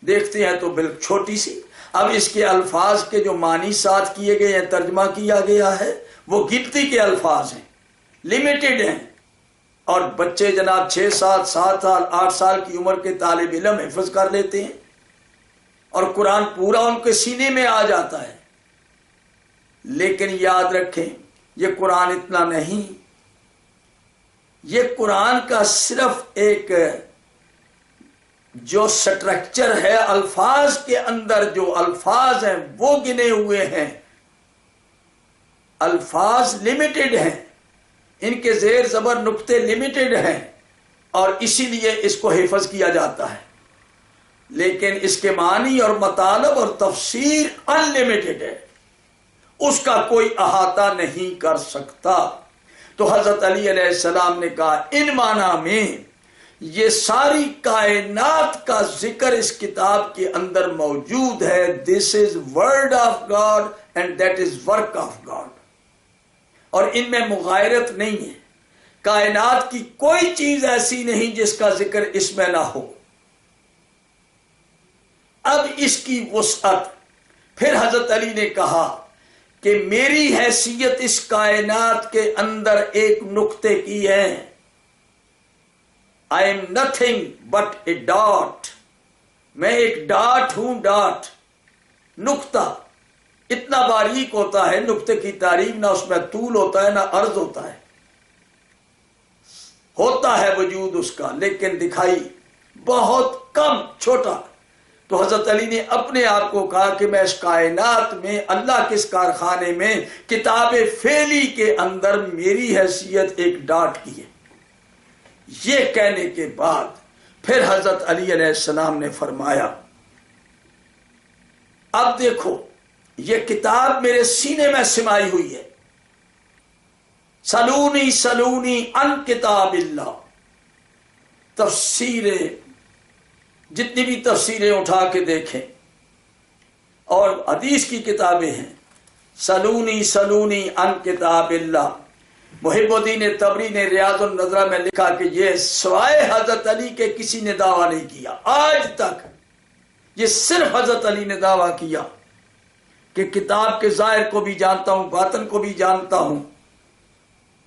دیکھتے ہیں تو بالکل چھوٹی سی۔ اب اس کے الفاظ کے جو معنی ساتھ کیے گئے ہیں، ترجمہ کیا گیا ہے، وہ گنتی کے الفاظ ہیں، لمیٹڈ ہیں، اور بچے جناب 6 سال 7 سال 8 سال کی عمر کے طالب علم حفظ کر لیتے ہیں، اور قرآن پورا ان کے سینے میں آ جاتا ہے۔ لیکن یاد رکھیں یہ قرآن اتنا نہیں، یہ قرآن کا صرف ایک جو سٹرکچر ہے، الفاظ کے اندر جو الفاظ ہیں وہ گنے ہوئے ہیں، الفاظ لمیٹڈ ہیں، ان کے زیر زبر نقطے لمیٹڈ ہیں، اور اسی لیے اس کو حفظ کیا جاتا ہے۔ لیکن اس کے معنی اور مطالب اور تفسیر انلمیٹڈ ہے، اس کا کوئی احاطہ نہیں کر سکتا۔ تو حضرت علی علیہ السلام نے کہا ان معنی میں یہ ساری کائنات کا ذکر اس کتاب کے اندر موجود ہے۔ This is word of God and that is work of God, اور ان میں مغایرت نہیں ہے۔ کائنات کی کوئی چیز ایسی نہیں جس کا ذکر اس میں نہ ہو۔ اب اس کی وسعت، پھر حضرت علی نے کہا کہ میری حیثیت اس کائنات کے اندر ایک نقطے کی ہے، I am nothing but a dot، میں ایک ڈاٹ ہوں، ڈاٹ، نقطہ اتنا باریک ہوتا ہے، نقطے کی تعریف نہ اس میں طول ہوتا ہے نہ عرض ہوتا ہے، ہوتا ہے وجود اس کا لیکن دکھائی بہت کم، چھوٹا۔ تو حضرت علی نے اپنے آپ کو کہا کہ میں اس کائنات میں، اللہ کے اس کارخانے میں، کتاب فعلی کے اندر میری حیثیت ایک ڈاٹ کی ہے۔ یہ کہنے کے بعد پھر حضرت علی علیہ السلام نے فرمایا اب دیکھو یہ کتاب میرے سینے میں سمائی ہوئی ہے، سلونی سلونی ان کتاب اللہ، تفسیریں جتنی بھی تفسیریں اٹھا کے دیکھیں، اور حدیث کی کتابیں ہیں، سلونی سلونی ان کتاب اللہ۔ محب الدین طبری نے ریاض النظرہ میں لکھا کہ یہ سوائے حضرت علی کے کسی نے دعویٰ نہیں کیا آج تک، یہ صرف حضرت علی نے دعویٰ کیا کہ کتاب کے ظاہر کو بھی جانتا ہوں، باطن کو بھی جانتا ہوں،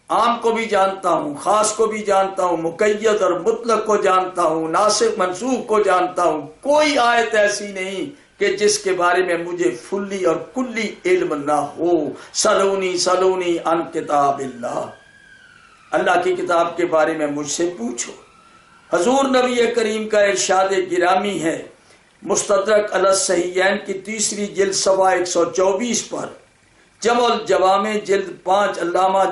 عام کو بھی جانتا ہوں، خاص کو بھی جانتا ہوں، مقید اور مطلق کو جانتا ہوں، ناسخ منسوخ کو جانتا ہوں۔ کوئی آیت ایسی نہیں کہ جس کے بارے میں مجھے فلی اور کلی علم نہ ہو. سلونی سلونی عن کتاب اللہ، اللہ کی کتاب کے بارے میں مجھ سے پوچھو. حضور نبی کریم کا ارشاد گرامی ہے مستدرک علی الصحیحین کی 3 جلد صفحہ 124 پر، جمع الجوامع جلد 5 علامہ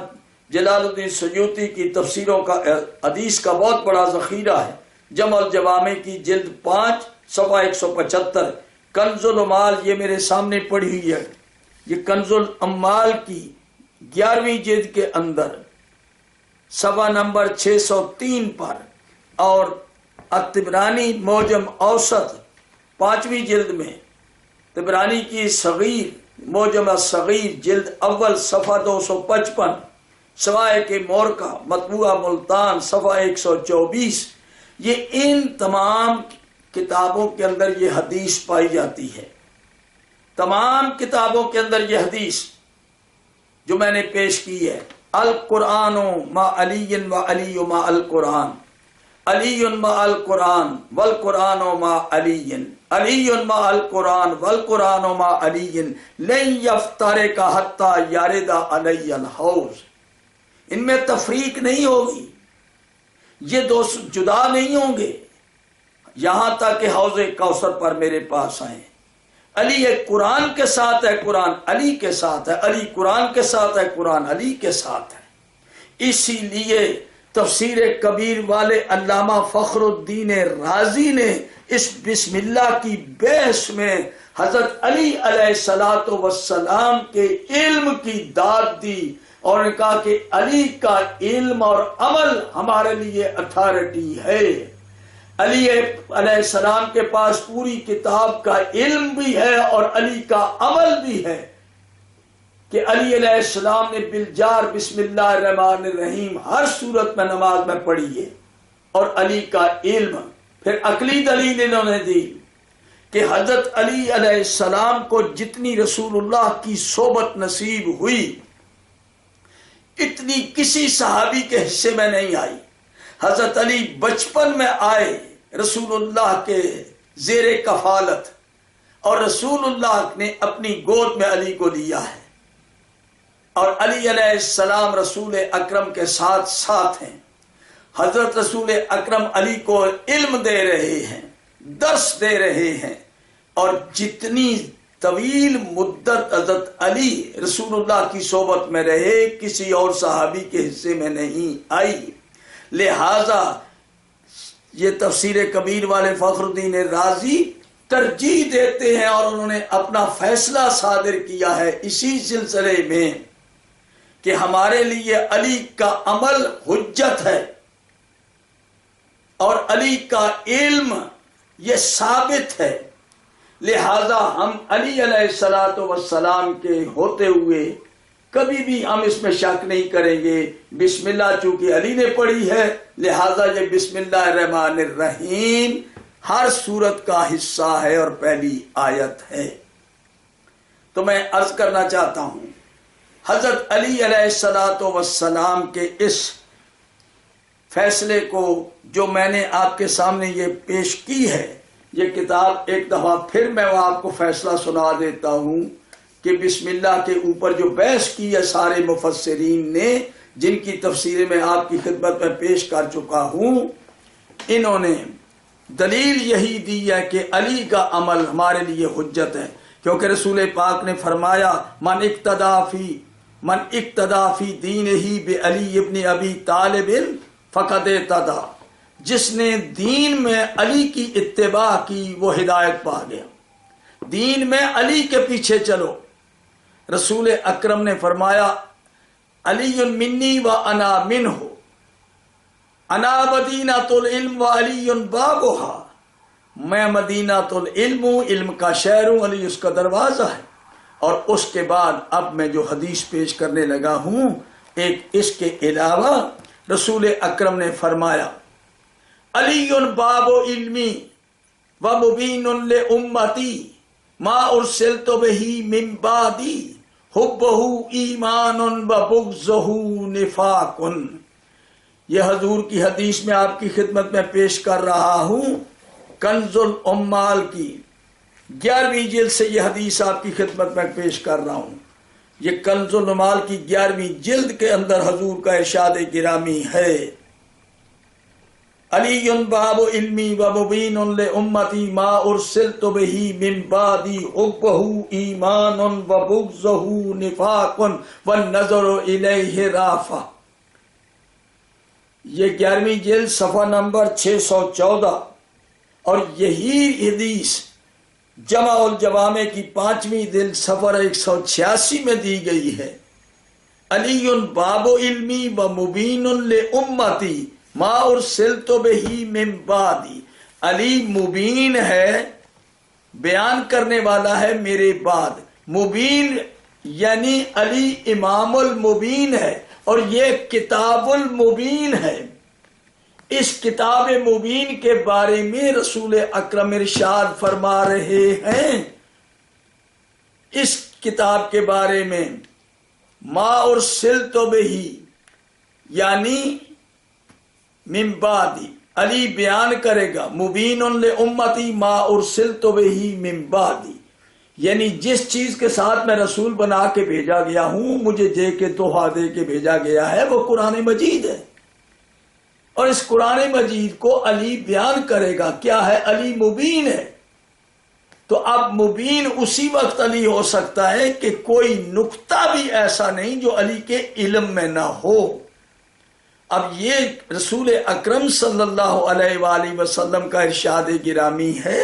جلال الدین سیوطی کی تفسیروں کا حدیث کا بہت بڑا ذخیرہ ہے. جمع الجوامع کی جلد 5 صفحہ 175. کنز المال یہ میرے سامنے پڑھی ہوئی ہے، یہ کنز الاموال کی 11ویں جلد کے اندر صفحہ نمبر 603 پر، اور الطبرانی معجم اوسط 5ویں جلد میں، طبرانی کی صغیر معجم الصغیر جلد اول صفحہ 255، سوائے کے مورکہ مطبوعہ ملتان صفحہ 124. یہ ان تمام کتابوں کے اندر یہ حدیث پائی جاتی ہے. تمام کتابوں کے اندر یہ حدیث جو میں نے پیش کی ہے، القرآن ما علی و علی ما القرآن، علی ما القرآن والقرآن ما علی، علی ما القرآن والقرآن ما علی لن یفترق حتی یارد علی الحوض. ان میں تفریق نہیں ہوگی، یہ دو جدا نہیں ہوں گے یہاں تک کہ حوض کوثر پر میرے پاس آئیں. علی ایک قرآن کے ساتھ ہے، قرآن علی کے ساتھ ہے، علی قرآن کے ساتھ ہے، قرآن علی کے ساتھ ہے. اسی لیے تفسیر کبیر والے علامہ فخر الدین رازی نے اس بسم اللہ کی بحث میں حضرت علی علیہ الصلوۃ والسلام کے علم کی داد دی اور نے کہا کہ علی کا علم اور عمل ہمارے لیے اتھارٹی ہے. علی علیہ السلام کے پاس پوری کتاب کا علم بھی ہے اور علی کا عمل بھی ہے کہ علی علیہ السلام نے بالجار بسم اللہ الرحمن الرحیم ہر صورت میں نماز میں پڑھی ہے. اور علی کا علم پھر عقلی دلیل انہوں نے دی کہ حضرت علی علیہ السلام کو جتنی رسول اللہ کی صحبت نصیب ہوئی اتنی کسی صحابی کے حصے میں نہیں آئی. حضرت علی بچپن میں آئے رسول اللہ کے زیر کفالت، اور رسول اللہ نے اپنی گود میں علی کو لیا ہے، اور علی علیہ السلام رسول اکرم کے ساتھ ساتھ ہیں. حضرت رسول اکرم علی کو علم دے رہے ہیں، درس دے رہے ہیں، اور جتنی طویل مدت حضرت علی رسول اللہ کی صحبت میں رہے کسی اور صحابی کے حصے میں نہیں آئی. لہذا یہ تفسیر کبیر والے فخر الدین رازی ترجیح دیتے ہیں اور انہوں نے اپنا فیصلہ صادر کیا ہے اسی سلسلے میں کہ ہمارے لیے علی کا عمل حجت ہے اور علی کا علم یہ ثابت ہے. لہذا ہم علی علیہ الصلوۃ والسلام کے ہوتے ہوئے کبھی بھی ہم اس میں شک نہیں کریں گے. بسم اللہ چونکہ علی نے پڑھی ہے لہذا یہ بسم اللہ الرحمن الرحیم ہر سورت کا حصہ ہے اور پہلی آیت ہے. تو میں عرض کرنا چاہتا ہوں حضرت علی علیہ الصلوۃ والسلام کے اس فیصلے کو جو میں نے آپ کے سامنے یہ پیش کی ہے، یہ کتاب ایک دفعہ پھر میں وہ آپ کو فیصلہ سنا دیتا ہوں کہ بسم اللہ کے اوپر جو بحث کی ہے سارے مفسرین نے، جن کی تفسیریں میں آپ کی خدمت میں پیش کر چکا ہوں، انہوں نے دلیل یہی دی ہے کہ علی کا عمل ہمارے لیے حجت ہے، کیونکہ رسول پاک نے فرمایا من اقتدى فی دینہ بعلی ابن ابی طالب فقد اہتدی، جس نے دین میں علی کی اتباع کی وہ ہدایت پا گیا. دین میں علی کے پیچھے چلو. رسول اکرم نے فرمایا علی منی و انا منہ، انا مدینۃ العلم و علی بابھا، میں مدینۃ العلم ہوں، علم کا شہر ہوں، علی اس کا دروازہ ہے. اور اس کے بعد اب میں جو حدیث پیش کرنے لگا ہوں، ایک اس کے علاوہ رسول اکرم نے فرمایا علی باب علمی و مبین لامتی ما ارسلت بہ من بعدی حبہ ایمان و بغضہ نفاق. یہ حضور کی حدیث میں آپ کی خدمت میں پیش کر رہا ہوں، کنز الاموال کی 11ویں جلد سے یہ حدیث آپ کی خدمت میں پیش کر رہا ہوں. یہ کنز المال کی 11ویں جلد کے اندر حضور کا ارشاد گرامی ہے. علی باب علمی و مبین لامتی ما ارسلت به من بعدی حبه ایمان و بغضه نفاق والنظر الیہ رافع. یہ 11ویں جلد صفحہ نمبر 614 اور یہی حدیث جمع الجوامع کی 5ویں جلد صفحہ 186 میں دی گئی ہے. علی باب علمی و مبین لامتی ما ارسلت به من بعدی. علی مبین ہے، بیان کرنے والا ہے میرے بعد. مبین یعنی علی امام المبین ہے اور یہ کتاب المبین ہے. اس کتاب مبین کے بارے میں رسول اکرم ارشاد فرما رہے ہیں. اس کتاب کے بارے میں ما ارسلت به یعنی من بعدی علی بیان کرے گا. مبین لامتی ما ارسلت به من بعدی یعنی جس چیز کے ساتھ میں رسول بنا کے بھیجا گیا ہوں، مجھے دے کے تحفہ دے کے بھیجا گیا ہے، وہ قرآن مجید ہے. اور اس قرآن مجید کو علی بیان کرے گا. کیا ہے؟ علی مبین ہے. تو اب مبین اسی وقت علی ہو سکتا ہے کہ کوئی نقطہ بھی ایسا نہیں جو علی کے علم میں نہ ہو. اب یہ رسول اکرم صلی اللہ علیہ وآلہ وسلم کا ارشاد گرامی ہے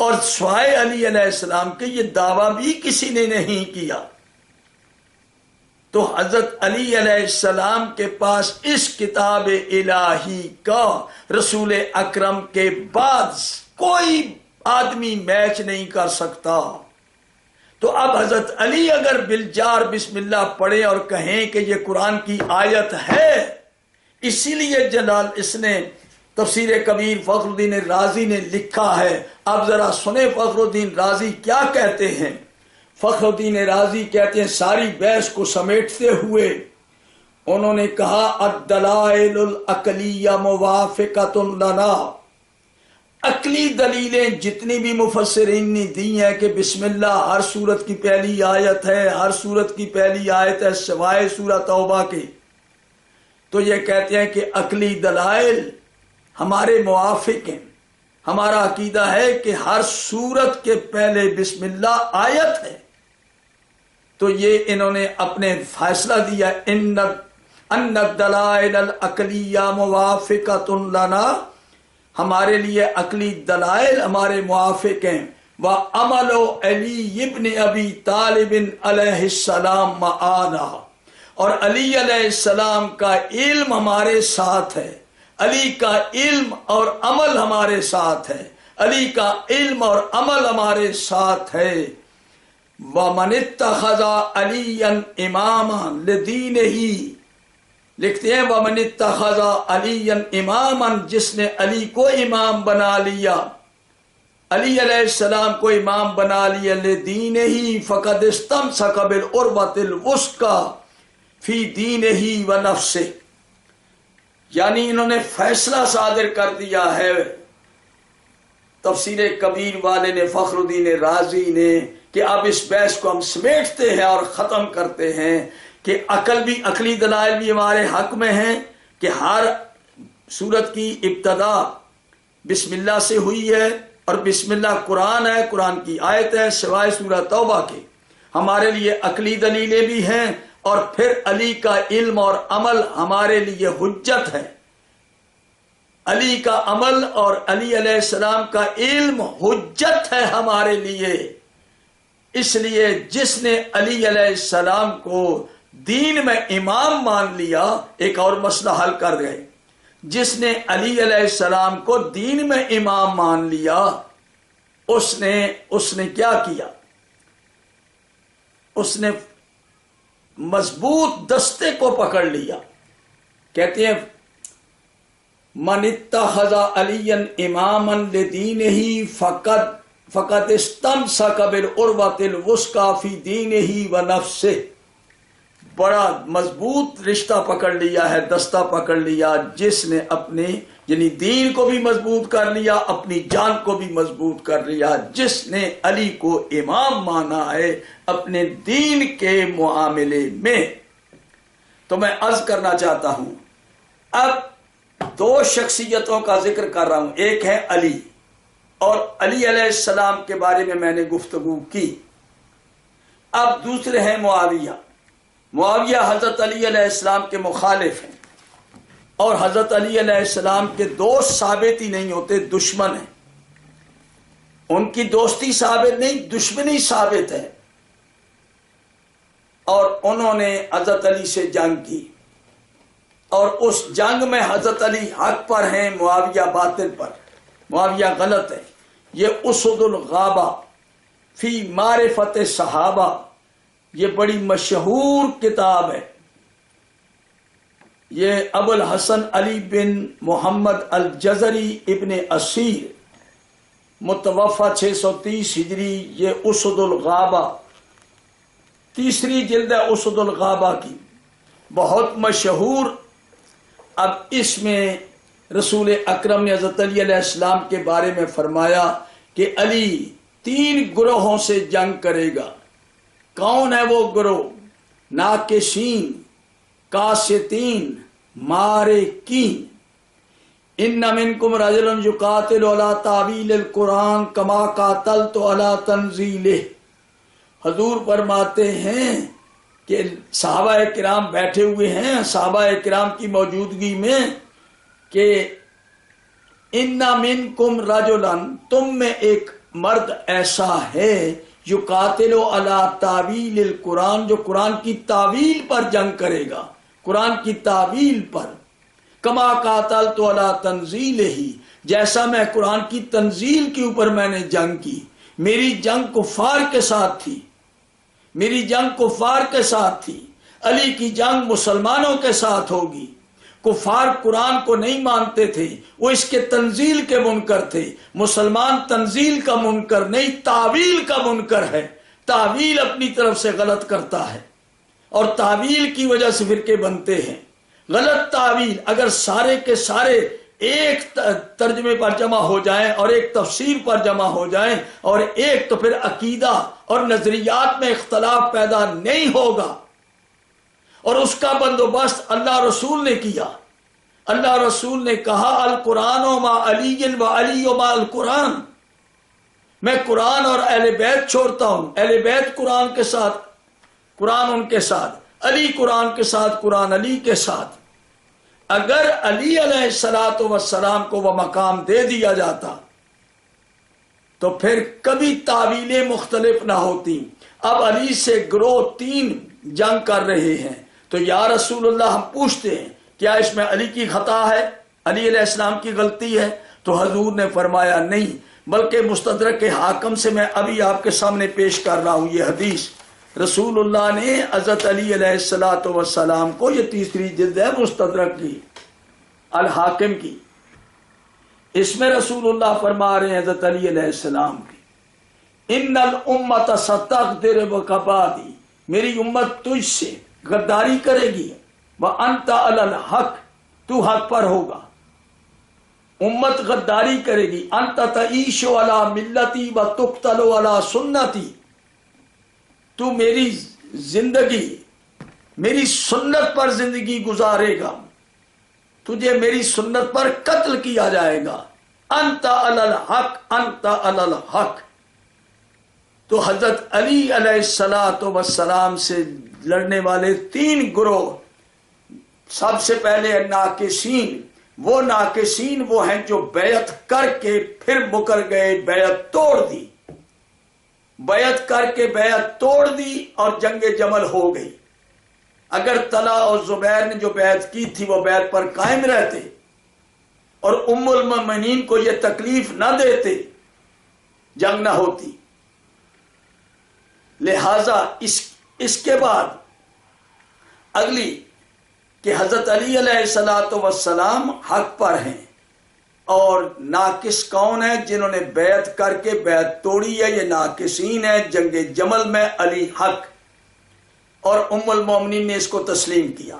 اور سوائے علی علیہ السلام کے یہ دعویٰ بھی کسی نے نہیں کیا. تو حضرت علی علیہ السلام کے پاس اس کتاب الہی کا رسول اکرم کے بعد کوئی آدمی میچ نہیں کر سکتا. تو اب حضرت علی اگر بالجار بسم اللہ پڑھیں اور کہیں کہ یہ قرآن کی آیت ہے، اسی لیے جلال اس نے تفسیر کبیر فخر الدین رازی نے لکھا ہے. اب ذرا سنیں فخر الدین رازی کیا کہتے ہیں. فخر الدین رازی کہتے ہیں ساری بحث کو سمیٹتے ہوئے انہوں نے کہا الدلائل العقلیہ موافقۃ لنا. عقلی دلیلیں جتنی بھی مفسرین نے دی ہیں کہ بسم اللہ ہر سورت کی پہلی آیت ہے، ہر سورت کی پہلی آیت ہے سوائے سورہ توبہ کے، تو یہ کہتے ہیں کہ عقلی دلائل ہمارے موافق ہیں. ہمارا عقیدہ ہے کہ ہر سورت کے پہلے بسم اللہ آیت ہے. تو یہ انہوں نے اپنے فیصلہ دیا ان الدلائل العقلیہ موافقۃ لنا، ہمارے لیے عقلی دلائل ہمارے موافق ہیں. وعمل علی ابن ابی طالب علیہ السلام معانا، اور علی علیہ السلام کا علم ہمارے ساتھ ہے. علی کا علم اور عمل ہمارے ساتھ ہے. علی کا علم اور عمل ہمارے ساتھ ہے. وَمَنِ اتَّخَذَ عَلِيًّا إِمَامًا لِدِينِهِ، لکھتے ہیں وَمَنِ اتَّخَذَ عَلِيًّا إِمَامًا، جس نے علی کو امام بنا لیا، علی علیہ السلام کو امام بنا لیا، لِدِينِهِ فَقَدْ اسْتَمْسَكَ بِالْعُرْوَةِ الْوُثْقَىٰ فی دِينِهِ وَنَفْسِهِ، یعنی انہوں نے فیصلہ صادر کر دیا ہے تفسیر کبیر والے نے، فخر الدین رازی نے، کہ اب اس بحث کو ہم سمیٹتے ہیں اور ختم کرتے ہیں کہ عقلی دلائل بھی ہمارے حق میں ہیں کہ ہر سورت کی ابتدا بسم اللہ سے ہوئی ہے اور بسم اللہ قرآن ہے، قرآن کی آیت ہے سوائے سورہ توبہ کے. ہمارے لیے عقلی دلیلیں بھی ہیں اور پھر علی کا علم اور عمل ہمارے لیے حجت ہے. علی کا عمل اور علی علیہ السلام کا علم حجت ہے ہمارے لیے. اس لیے جس نے علی علیہ السلام کو دین میں امام مان لیا، ایک اور مسئلہ حل کر گئے، جس نے علی علیہ السلام کو دین میں امام مان لیا اس نے کیا کیا؟ اس نے مضبوط دستے کو پکڑ لیا. کہتے ہیں من اتخذ علیًا اماما لدینہ فقد استمسک بالعروۃ الوثقیٰ فی دینہ ونفسہ. بڑا مضبوط رشتہ پکڑ لیا ہے، دستہ پکڑ لیا، جس نے اپنے یعنی دین کو بھی مضبوط کر لیا، اپنی جان کو بھی مضبوط کر لیا، جس نے علی کو امام مانا ہے اپنے دین کے معاملے میں۔ تو میں عرض کرنا چاہتا ہوں، اب دو شخصیتوں کا ذکر کر رہا ہوں، ایک ہے علی، اور علی علیہ السلام کے بارے میں نے گفتگو کی۔ اب دوسرے ہیں معاویہ۔ معاویہ حضرت علی علیہ السلام کے مخالف ہیں، اور حضرت علی علیہ السلام کے دوست ثابت ہی نہیں ہوتے، دشمن ہیں۔ ان کی دوستی ثابت نہیں، دشمنی ثابت ہے، اور انہوں نے حضرت علی سے جنگ کی، اور اس جنگ میں حضرت علی حق پر ہیں، معاویہ باطل پر، معاویہ غلط ہے۔ یہ اسد الغابہ فی معرفت صحابہ، یہ بڑی مشہور کتاب ہے، یہ ابو الحسن علی بن محمد الجزری ابن اسیر متوفى 630 ہجری، یہ اسد الغابہ تیسری جلد ہے اسد الغابہ کی، بہت مشہور۔ اب اس میں رسول اکرم نے حضرت علی علیہ السلام کے بارے میں فرمایا کہ علی 3 گروہوں سے جنگ کرے گا۔ کون ہے وہ گروہ؟ ناکشین، کاسیتین، مارکین۔ ان منکم رجل یقاتل علی تعویل القرآن کما قاتلت علی تنزیلہ۔ حضور فرماتے ہیں کہ صحابہ کرام بیٹھے ہوئے ہیں، صحابہ کرام کی موجودگی میں، کہ ان منکم رجلا، تم میں ایک مرد ایسا ہے، یقاتل علی تعویل القرآن، جو قرآن کی تعویل پر جنگ کرے گا، قرآن کی تعویل پر، کما قاتلت علی تنزیلہ، جیسا میں قرآن کی تنزیل کے اوپر میں نے جنگ کی۔ میری جنگ کفار کے ساتھ تھی، میری جنگ کفار کے ساتھ تھی، علی کی جنگ مسلمانوں کے ساتھ ہوگی۔ کفار قرآن کو نہیں مانتے تھے، وہ اس کے تنزیل کے منکر تھے۔ مسلمان تنزیل کا منکر نہیں، تعویل کا منکر ہے، تعویل اپنی طرف سے غلط کرتا ہے، اور تعویل کی وجہ سے فرقے بنتے ہیں۔ غلط تعویل اگر سارے کے سارے ایک ترجمے پر جمع ہو جائیں اور ایک تفسیر پر جمع ہو جائیں اور ایک، تو پھر عقیدہ اور نظریات میں اختلاف پیدا نہیں ہوگا، اور اس کا بندوبست اللہ رسول نے کیا۔ اللہ رسول نے کہا القرآن ما علی و علی ما القرآن، میں قرآن اور اہل بیت چھوڑتا ہوں، اہل بیت قرآن کے ساتھ، قرآن ان کے ساتھ، علی قرآن کے ساتھ، قرآن علی کے ساتھ۔ اگر علی علیہ السلام کو وہ مقام دے دیا جاتا تو پھر کبھی تعویلیں مختلف نہ ہوتی۔ اب علی سے گروہ 3 جنگ کر رہے ہیں، تو یا رسول اللہ ہم پوچھتے ہیں کیا اس میں علی کی خطا ہے، علی علیہ السلام کی غلطی ہے؟ تو حضور نے فرمایا نہیں، بلکہ مستدرک کے حاکم سے میں ابھی آپ کے سامنے پیش کر رہا ہوں یہ حدیث۔ رسول اللہ نے حضرت علی علیہ السلام کو، یہ تیسری جلد ہے مستدرک کی، الحاکم کی، اس میں رسول اللہ فرما رہے ہیں حضرت علی علیہ السلام کی، ان الامت ستغدر بک بعدی، میری امت تجھ سے غداری کرے گی، وانت علی الحق، تو حق پر ہوگا۔ امت غداری کرے گی، انت تعیش علی ملتی وتقتل علی سنتی، تو میری زندگی، میری سنت پر زندگی گزارے گا، تجھے میری سنت پر قتل کیا جائے گا۔ انت علی الحق، انت علی الحق۔ تو حضرت علی علیہ السلام سے لڑنے والے 3 گروہ، سب سے پہلے ناقصین، وہ ناقصین وہ ہیں جو بیعت کر کے پھر مکر گئے، بیعت توڑ دی، بیعت کر کے بیعت توڑ دی اور جنگ جمل ہو گئی۔ اگر طلحہ اور زبیر نے جو بیعت کی تھی وہ بیعت پر قائم رہتے اور ام المؤمنین کو یہ تکلیف نہ دیتے، جنگ نہ ہوتی۔ لہذا اس کے بعد اگلی کہ حضرت علی علیہ السلام حق پر ہیں، اور ناقص کون ہے؟ جنہوں نے بیعت کر کے بیعت توڑی ہے، یہ ناقصین ہے۔ جنگ جمل میں علی حق، اور ام المومنین نے اس کو تسلیم کیا۔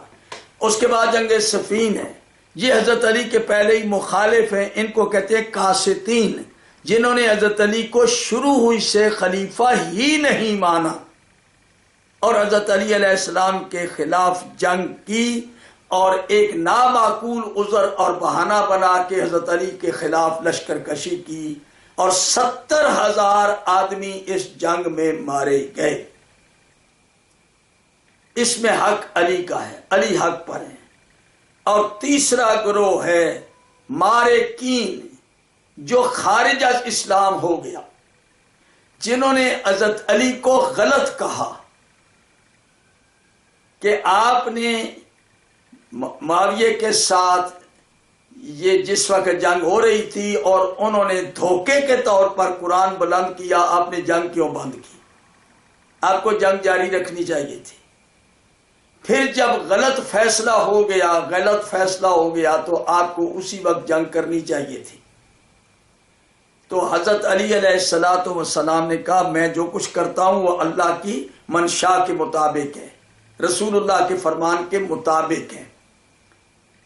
اس کے بعد جنگ صفین ہے، یہ حضرت علی کے پہلے ہی مخالف ہیں، ان کو کہتے ہیں قاسطین، جنہوں نے حضرت علی کو شروع ہوئی سے خلیفہ ہی نہیں مانا اور حضرت علی علیہ السلام کے خلاف جنگ کی، اور ایک نامعقول عذر اور بہانہ بنا کے حضرت علی کے خلاف لشکر کشی کی، اور 70,000 آدمی اس جنگ میں مارے گئے۔ اس میں حق علی کا ہے، علی حق پر ہے۔ اور تیسرا گروہ ہے مارکین، جو خارج از اسلام ہو گیا، جنہوں نے حضرت علی کو غلط کہا کہ آپ نے معاویہ کے ساتھ یہ جس وقت جنگ ہو رہی تھی اور انہوں نے دھوکے کے طور پر قرآن بلند کیا، آپ نے جنگ کیوں بند کی؟ آپ کو جنگ جاری رکھنی چاہیے تھی۔ پھر جب غلط فیصلہ ہو گیا تو آپ کو اسی وقت جنگ کرنی چاہیے تھی۔ تو حضرت علی علیہ السلام نے کہا میں جو کچھ کرتا ہوں وہ اللہ کی منشا کے مطابق ہے، رسول اللہ کے فرمان کے مطابق ہے،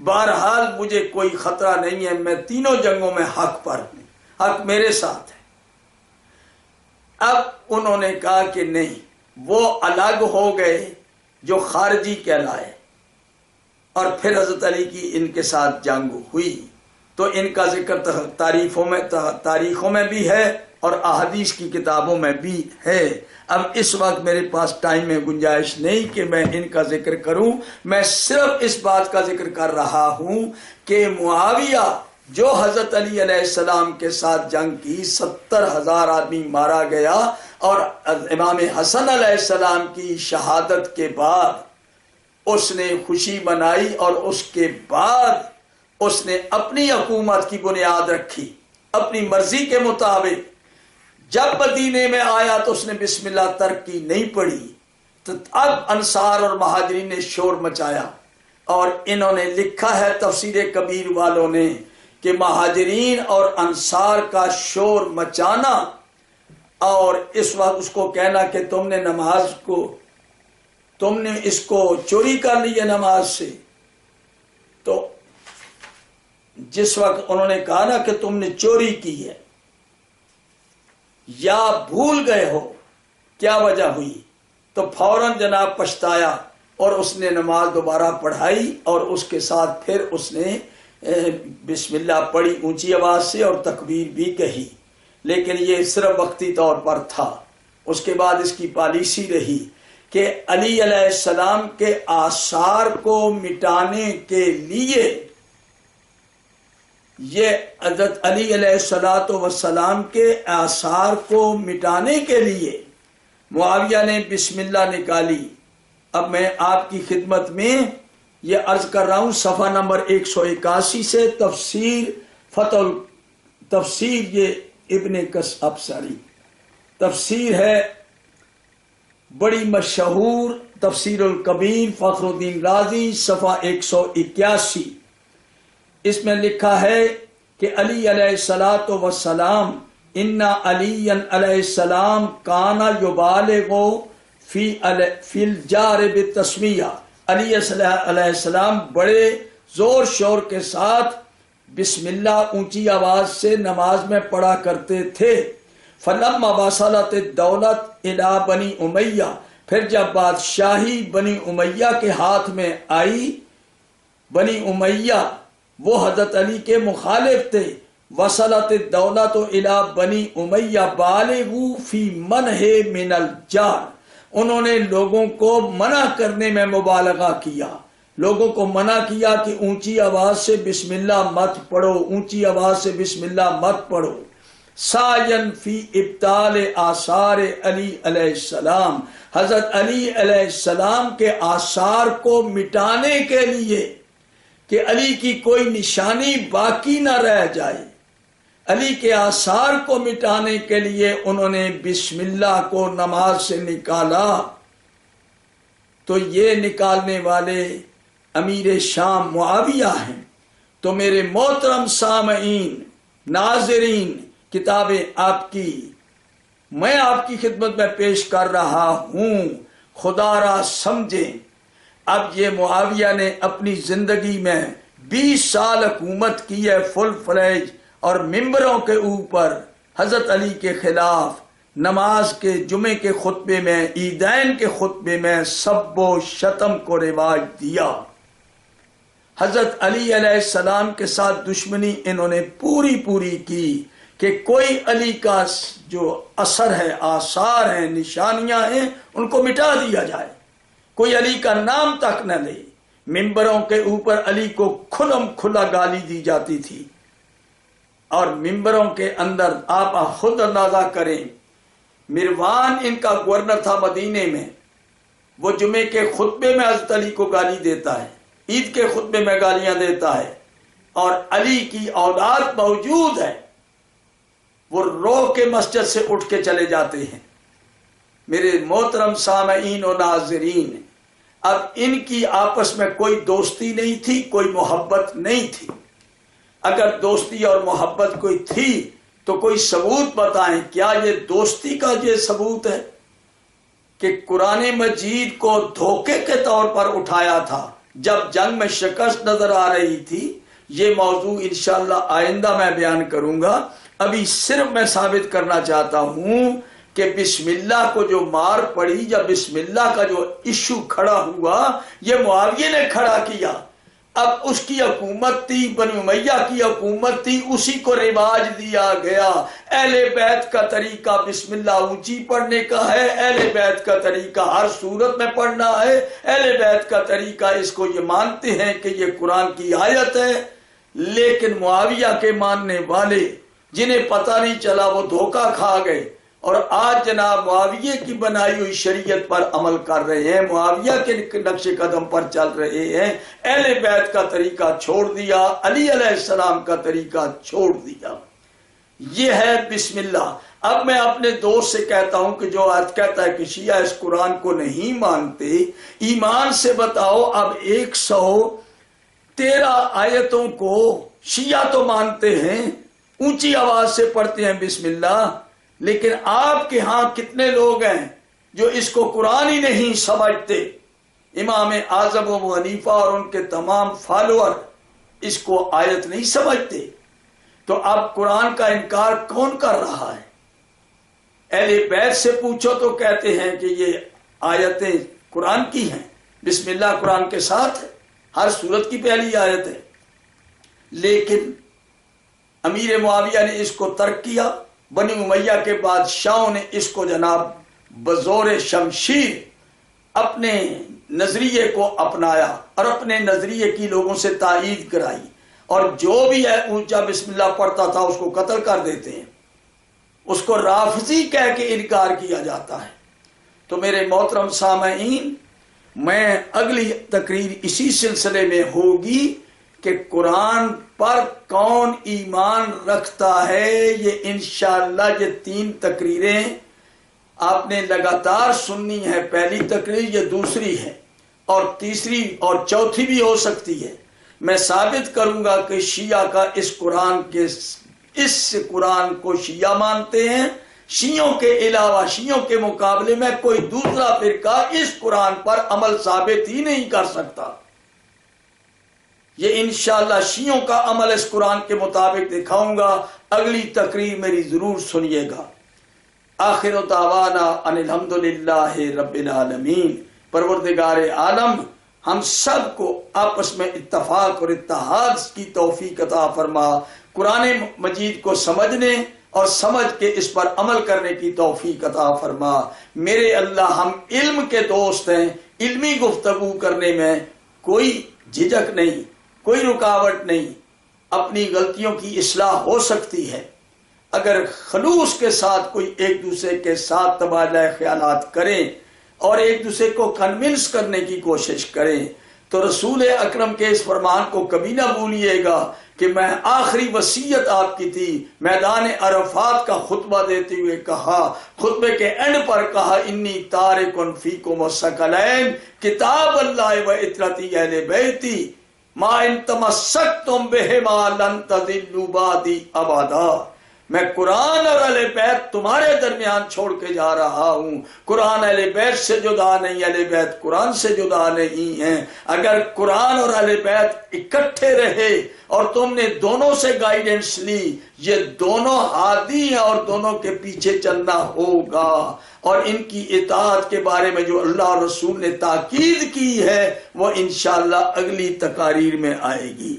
بہرحال مجھے کوئی خطرہ نہیں ہے، میں تینوں جنگوں میں حق پر ہوں، حق میرے ساتھ ہے۔ اب انہوں نے کہا کہ نہیں، وہ الگ ہو گئے جو خارجی کہلائے، اور پھر حضرت علی کی ان کے ساتھ جنگ ہوئی۔ تو ان کا ذکر تاریخوں میں بھی ہے اور احادیث کی کتابوں میں بھی ہے۔ اب اس وقت میرے پاس ٹائم میں گنجائش نہیں کہ میں ان کا ذکر کروں، میں صرف اس بات کا ذکر کر رہا ہوں کہ معاویہ جو حضرت علی علیہ السلام کے ساتھ جنگ کی، 70,000 آدمی مارا گیا، اور امام حسن علیہ السلام کی شہادت کے بعد اس نے خوشی منائی، اور اس کے بعد اس نے اپنی حکومت کی بنیاد رکھی اپنی مرضی کے مطابق۔ جب مدینے میں آیا تو اس نے بسم اللہ ترک کی نہیں پڑھی، تو اب انصار اور مہاجرین نے شور مچایا، اور انہوں نے لکھا ہے تفسیر کبیر والوں نے کہ مہاجرین اور انصار کا شور مچانا اور اس وقت اس کو کہنا کہ تم نے اس کو چوری کر لی ہے نماز سے، تو جس وقت انہوں نے کہا نا کہ تم نے چوری کی ہے یا بھول گئے ہو کیا وجہ ہوئی، تو فوراً جناب پچھتایا اور اس نے نماز دوبارہ پڑھائی، اور اس کے ساتھ پھر اس نے بسم اللہ پڑھی اونچی آواز سے اور تکبیر بھی کہی، لیکن یہ صرف وقتی طور پر تھا۔ اس کے بعد اس کی پالیسی رہی کہ علی علیہ السلام کے آثار کو مٹانے کے لیے، یہ حضرت علی علیہ السلام کے آثار کو مٹانے کے لیے معاویہ نے بسم اللہ نکالی۔ اب میں آپ کی خدمت میں یہ عرض کر رہا ہوں، صفحہ نمبر 181 سے تفسیر یہ ابن ابصری تفسیر ہے، بڑی مشہور تفسیر الکبیر، فخر الدین رازی، صفحہ 181۔ اس میں لکھا ہے کہ علی علیہ السلام ان علی علیہ السلام کانا یبالغ فی الجار بالتسمیہ، علی علیہ السلام بڑے زور شور کے ساتھ بسم اللہ اونچی آواز سے نماز میں پڑھا کرتے تھے۔ فلما وصلت الدولت الی بنی امیہ، پھر جب بادشاہی بنی امیہ کے ہاتھ میں آئی، بنی امیہ وہ حضرت علی کے مخالف تھے، وصلت الدولت الی بنی امیہ بالغوا فی منع من الجار، انہوں نے لوگوں کو منع کرنے میں مبالغہ کیا، لوگوں کو منع کیا کہ اونچی آواز سے بسم اللہ مت پڑھو، اونچی آواز سے بسم اللہ مت پڑھو۔ سعین فی ابطال آثار علی علیہ السلام، حضرت علی علیہ السلام کے آثار کو مٹانے کے لیے کہ علی کی کوئی نشانی باقی نہ رہ جائے، علی کے آثار کو مٹانے کے لیے انہوں نے بسم اللہ کو نماز سے نکالا۔ تو یہ نکالنے والے امیر شام معاویہ ہیں۔ تو میرے محترم سامعین، ناظرین، کتابیں آپ کی میں آپ کی خدمت میں پیش کر رہا ہوں، خدا را سمجھیں اب یہ معاویہ نے اپنی زندگی میں 20 سال حکومت کی ہے فل فلیج، اور ممبروں کے اوپر حضرت علی کے خلاف نماز کے جمعے کے خطبے میں، عیدین کے خطبے میں سب و شتم کو رواج دیا۔ حضرت علی علیہ السلام کے ساتھ دشمنی انہوں نے پوری کی کہ کوئی علی کا جو اثر ہے، آثار ہیں، نشانیاں ہیں، ان کو مٹا دیا جائے، کوئی علی کا نام تک نہ لے۔ ممبروں کے اوپر علی کو کھلم کھلا گالی دی جاتی تھی، اور ممبروں کے اندر آپ خود اندازہ کریں، مروان ان کا گورنر تھا مدینے میں، وہ جمعے کے خطبے میں حضرت علی کو گالی دیتا ہے، عید کے خطبے میں گالیاں دیتا ہے، اور علی کی اولاد موجود ہے، وہ رو کے مسجد سے اٹھ کے چلے جاتے ہیں۔ میرے محترم سامعین و ناظرین، اب ان کی آپس میں کوئی دوستی نہیں تھی، کوئی محبت نہیں تھی۔ اگر دوستی اور محبت کوئی تھی تو کوئی ثبوت بتائیں، کیا یہ دوستی کا یہ ثبوت ہے کہ قرآن مجید کو دھوکے کے طور پر اٹھایا تھا جب جنگ میں شکست نظر آ رہی تھی؟ یہ موضوع انشاءاللہ آئندہ میں بیان کروں گا۔ ابھی صرف میں ثابت کرنا چاہتا ہوں کہ بسم اللہ کو جو مار پڑی یا بسم اللہ کا جو ایشو کھڑا ہوا، یہ معاویہ نے کھڑا کیا۔ اب اس کی حکومت تھی، بنی امیہ کی حکومت تھی، اسی کو رواج دیا گیا۔ اہل بیت کا طریقہ بسم اللہ اونچی پڑھنے کا ہے، اہل بیت کا طریقہ ہر صورت میں پڑھنا ہے، اہل بیت کا طریقہ اس کو یہ مانتے ہیں کہ یہ قرآن کی آیت ہے۔ لیکن معاویہ کے ماننے والے جنہیں پتہ نہیں چلا وہ دھوکہ کھا گئے، اور آج جناب معاویہ کی بنائی ہوئی شریعت پر عمل کر رہے ہیں، معاویہ کے نقش قدم پر چل رہے ہیں، اہل بیت کا طریقہ چھوڑ دیا، علی علیہ السلام کا طریقہ چھوڑ دیا۔ یہ ہے بسم اللہ۔ اب میں اپنے دوست سے کہتا ہوں کہ جو آج کہتا ہے کہ شیعہ اس قرآن کو نہیں مانتے، ایمان سے بتاؤ، اب 113 آیتوں کو شیعہ تو مانتے ہیں، اونچی آواز سے پڑھتے ہیں بسم اللہ، لیکن آپ کے ہاں کتنے لوگ ہیں جو اس کو قرآن ہی نہیں سمجھتے؟ امام اعظم ابو حنیفہ اور ان کے تمام فالوور اس کو آیت نہیں سمجھتے، تو اب قرآن کا انکار کون کر رہا ہے؟ اہل بیت سے پوچھو تو کہتے ہیں کہ یہ آیتیں قرآن کی ہیں، بسم اللہ قرآن کے ساتھ ہے، ہر سورت کی پہلی آیت ہے۔ لیکن امیر معاویہ نے اس کو ترک کیا، بنی امیہ کے بادشاہوں نے اس کو جناب بزور شمشیر اپنے نظریے کو اپنایا اور اپنے نظریے کی لوگوں سے تائید کرائی، اور جو بھی ہے اونچا بسم اللہ پڑھتا تھا اس کو قتل کر دیتے ہیں، اس کو رافضی کہہ کے انکار کیا جاتا ہے۔ تو میرے محترم سامعین، میں اگلی تقریر اسی سلسلے میں ہوگی کہ قرآن پر کون ایمان رکھتا ہے۔ یہ انشاءاللہ یہ 3 تقریریں آپ نے لگاتار سننی ہے، پہلی تقریر یہ دوسری ہے، اور تیسری اور چوتھی بھی ہو سکتی ہے۔ میں ثابت کروں گا کہ شیعہ کا اس قرآن کو شیعہ مانتے ہیں، شیعوں کے علاوہ، شیعوں کے مقابلے میں کوئی دوسرا فرقہ اس قرآن پر عمل ثابت ہی نہیں کر سکتا۔ یہ انشاءاللہ شیعوں کا عمل اس قرآن کے مطابق دکھاؤں گا۔ اگلی تقریر میری ضرور سنیے گا۔ آخر دعوانا ان الحمدللہ رب العالمین۔ پروردگار عالم ہم سب کو آپس میں اتفاق اور اتحاد کی توفیق عطا فرما، قرآن مجید کو سمجھنے اور سمجھ کے اس پر عمل کرنے کی توفیق عطا فرما۔ میرے اللہ، ہم علم کے دوست ہیں، علمی گفتگو کرنے میں کوئی جھجک نہیں، کوئی رکاوٹ نہیں، اپنی غلطیوں کی اصلاح ہو سکتی ہے۔ اگر خلوص کے ساتھ کوئی ایک دوسرے کے ساتھ تبادلہ خیالات کریں اور ایک دوسرے کو کنونس کرنے کی کوشش کریں تو رسول اکرم کے اس فرمان کو کبھی نہ بھولیے گا کہ میں آخری وصیت آپ کی تھی۔ میدان عرفات کا خطبہ دیتے ہوئے کہا، خطبے کے اینڈ پر کہا، انی تارکن فیکم الثقلین کتاب اللہ و اطرتی اہل بیتی ما ان تمسکتم بہما لن تضلوا بعدی ابدا۔ میں قرآن اور اہل بیت تمہارے درمیان چھوڑ کے جا رہا ہوں. قرآن اہل بیت سے جدا نہیں، اہل بیت قرآن سے جدا نہیں ہیں. اگر قرآن اور اہل بیت اکٹھے رہے اور تم نے دونوں سے گائیڈنس لی، یہ دونوں ہادی ہیں اور دونوں کے پیچھے چلنا ہوگا. اور ان کی اطاعت کے بارے میں جو اللہ اور رسول نے تاکید کی ہے وہ انشاءاللہ اگلی تقاریر میں آئے گی.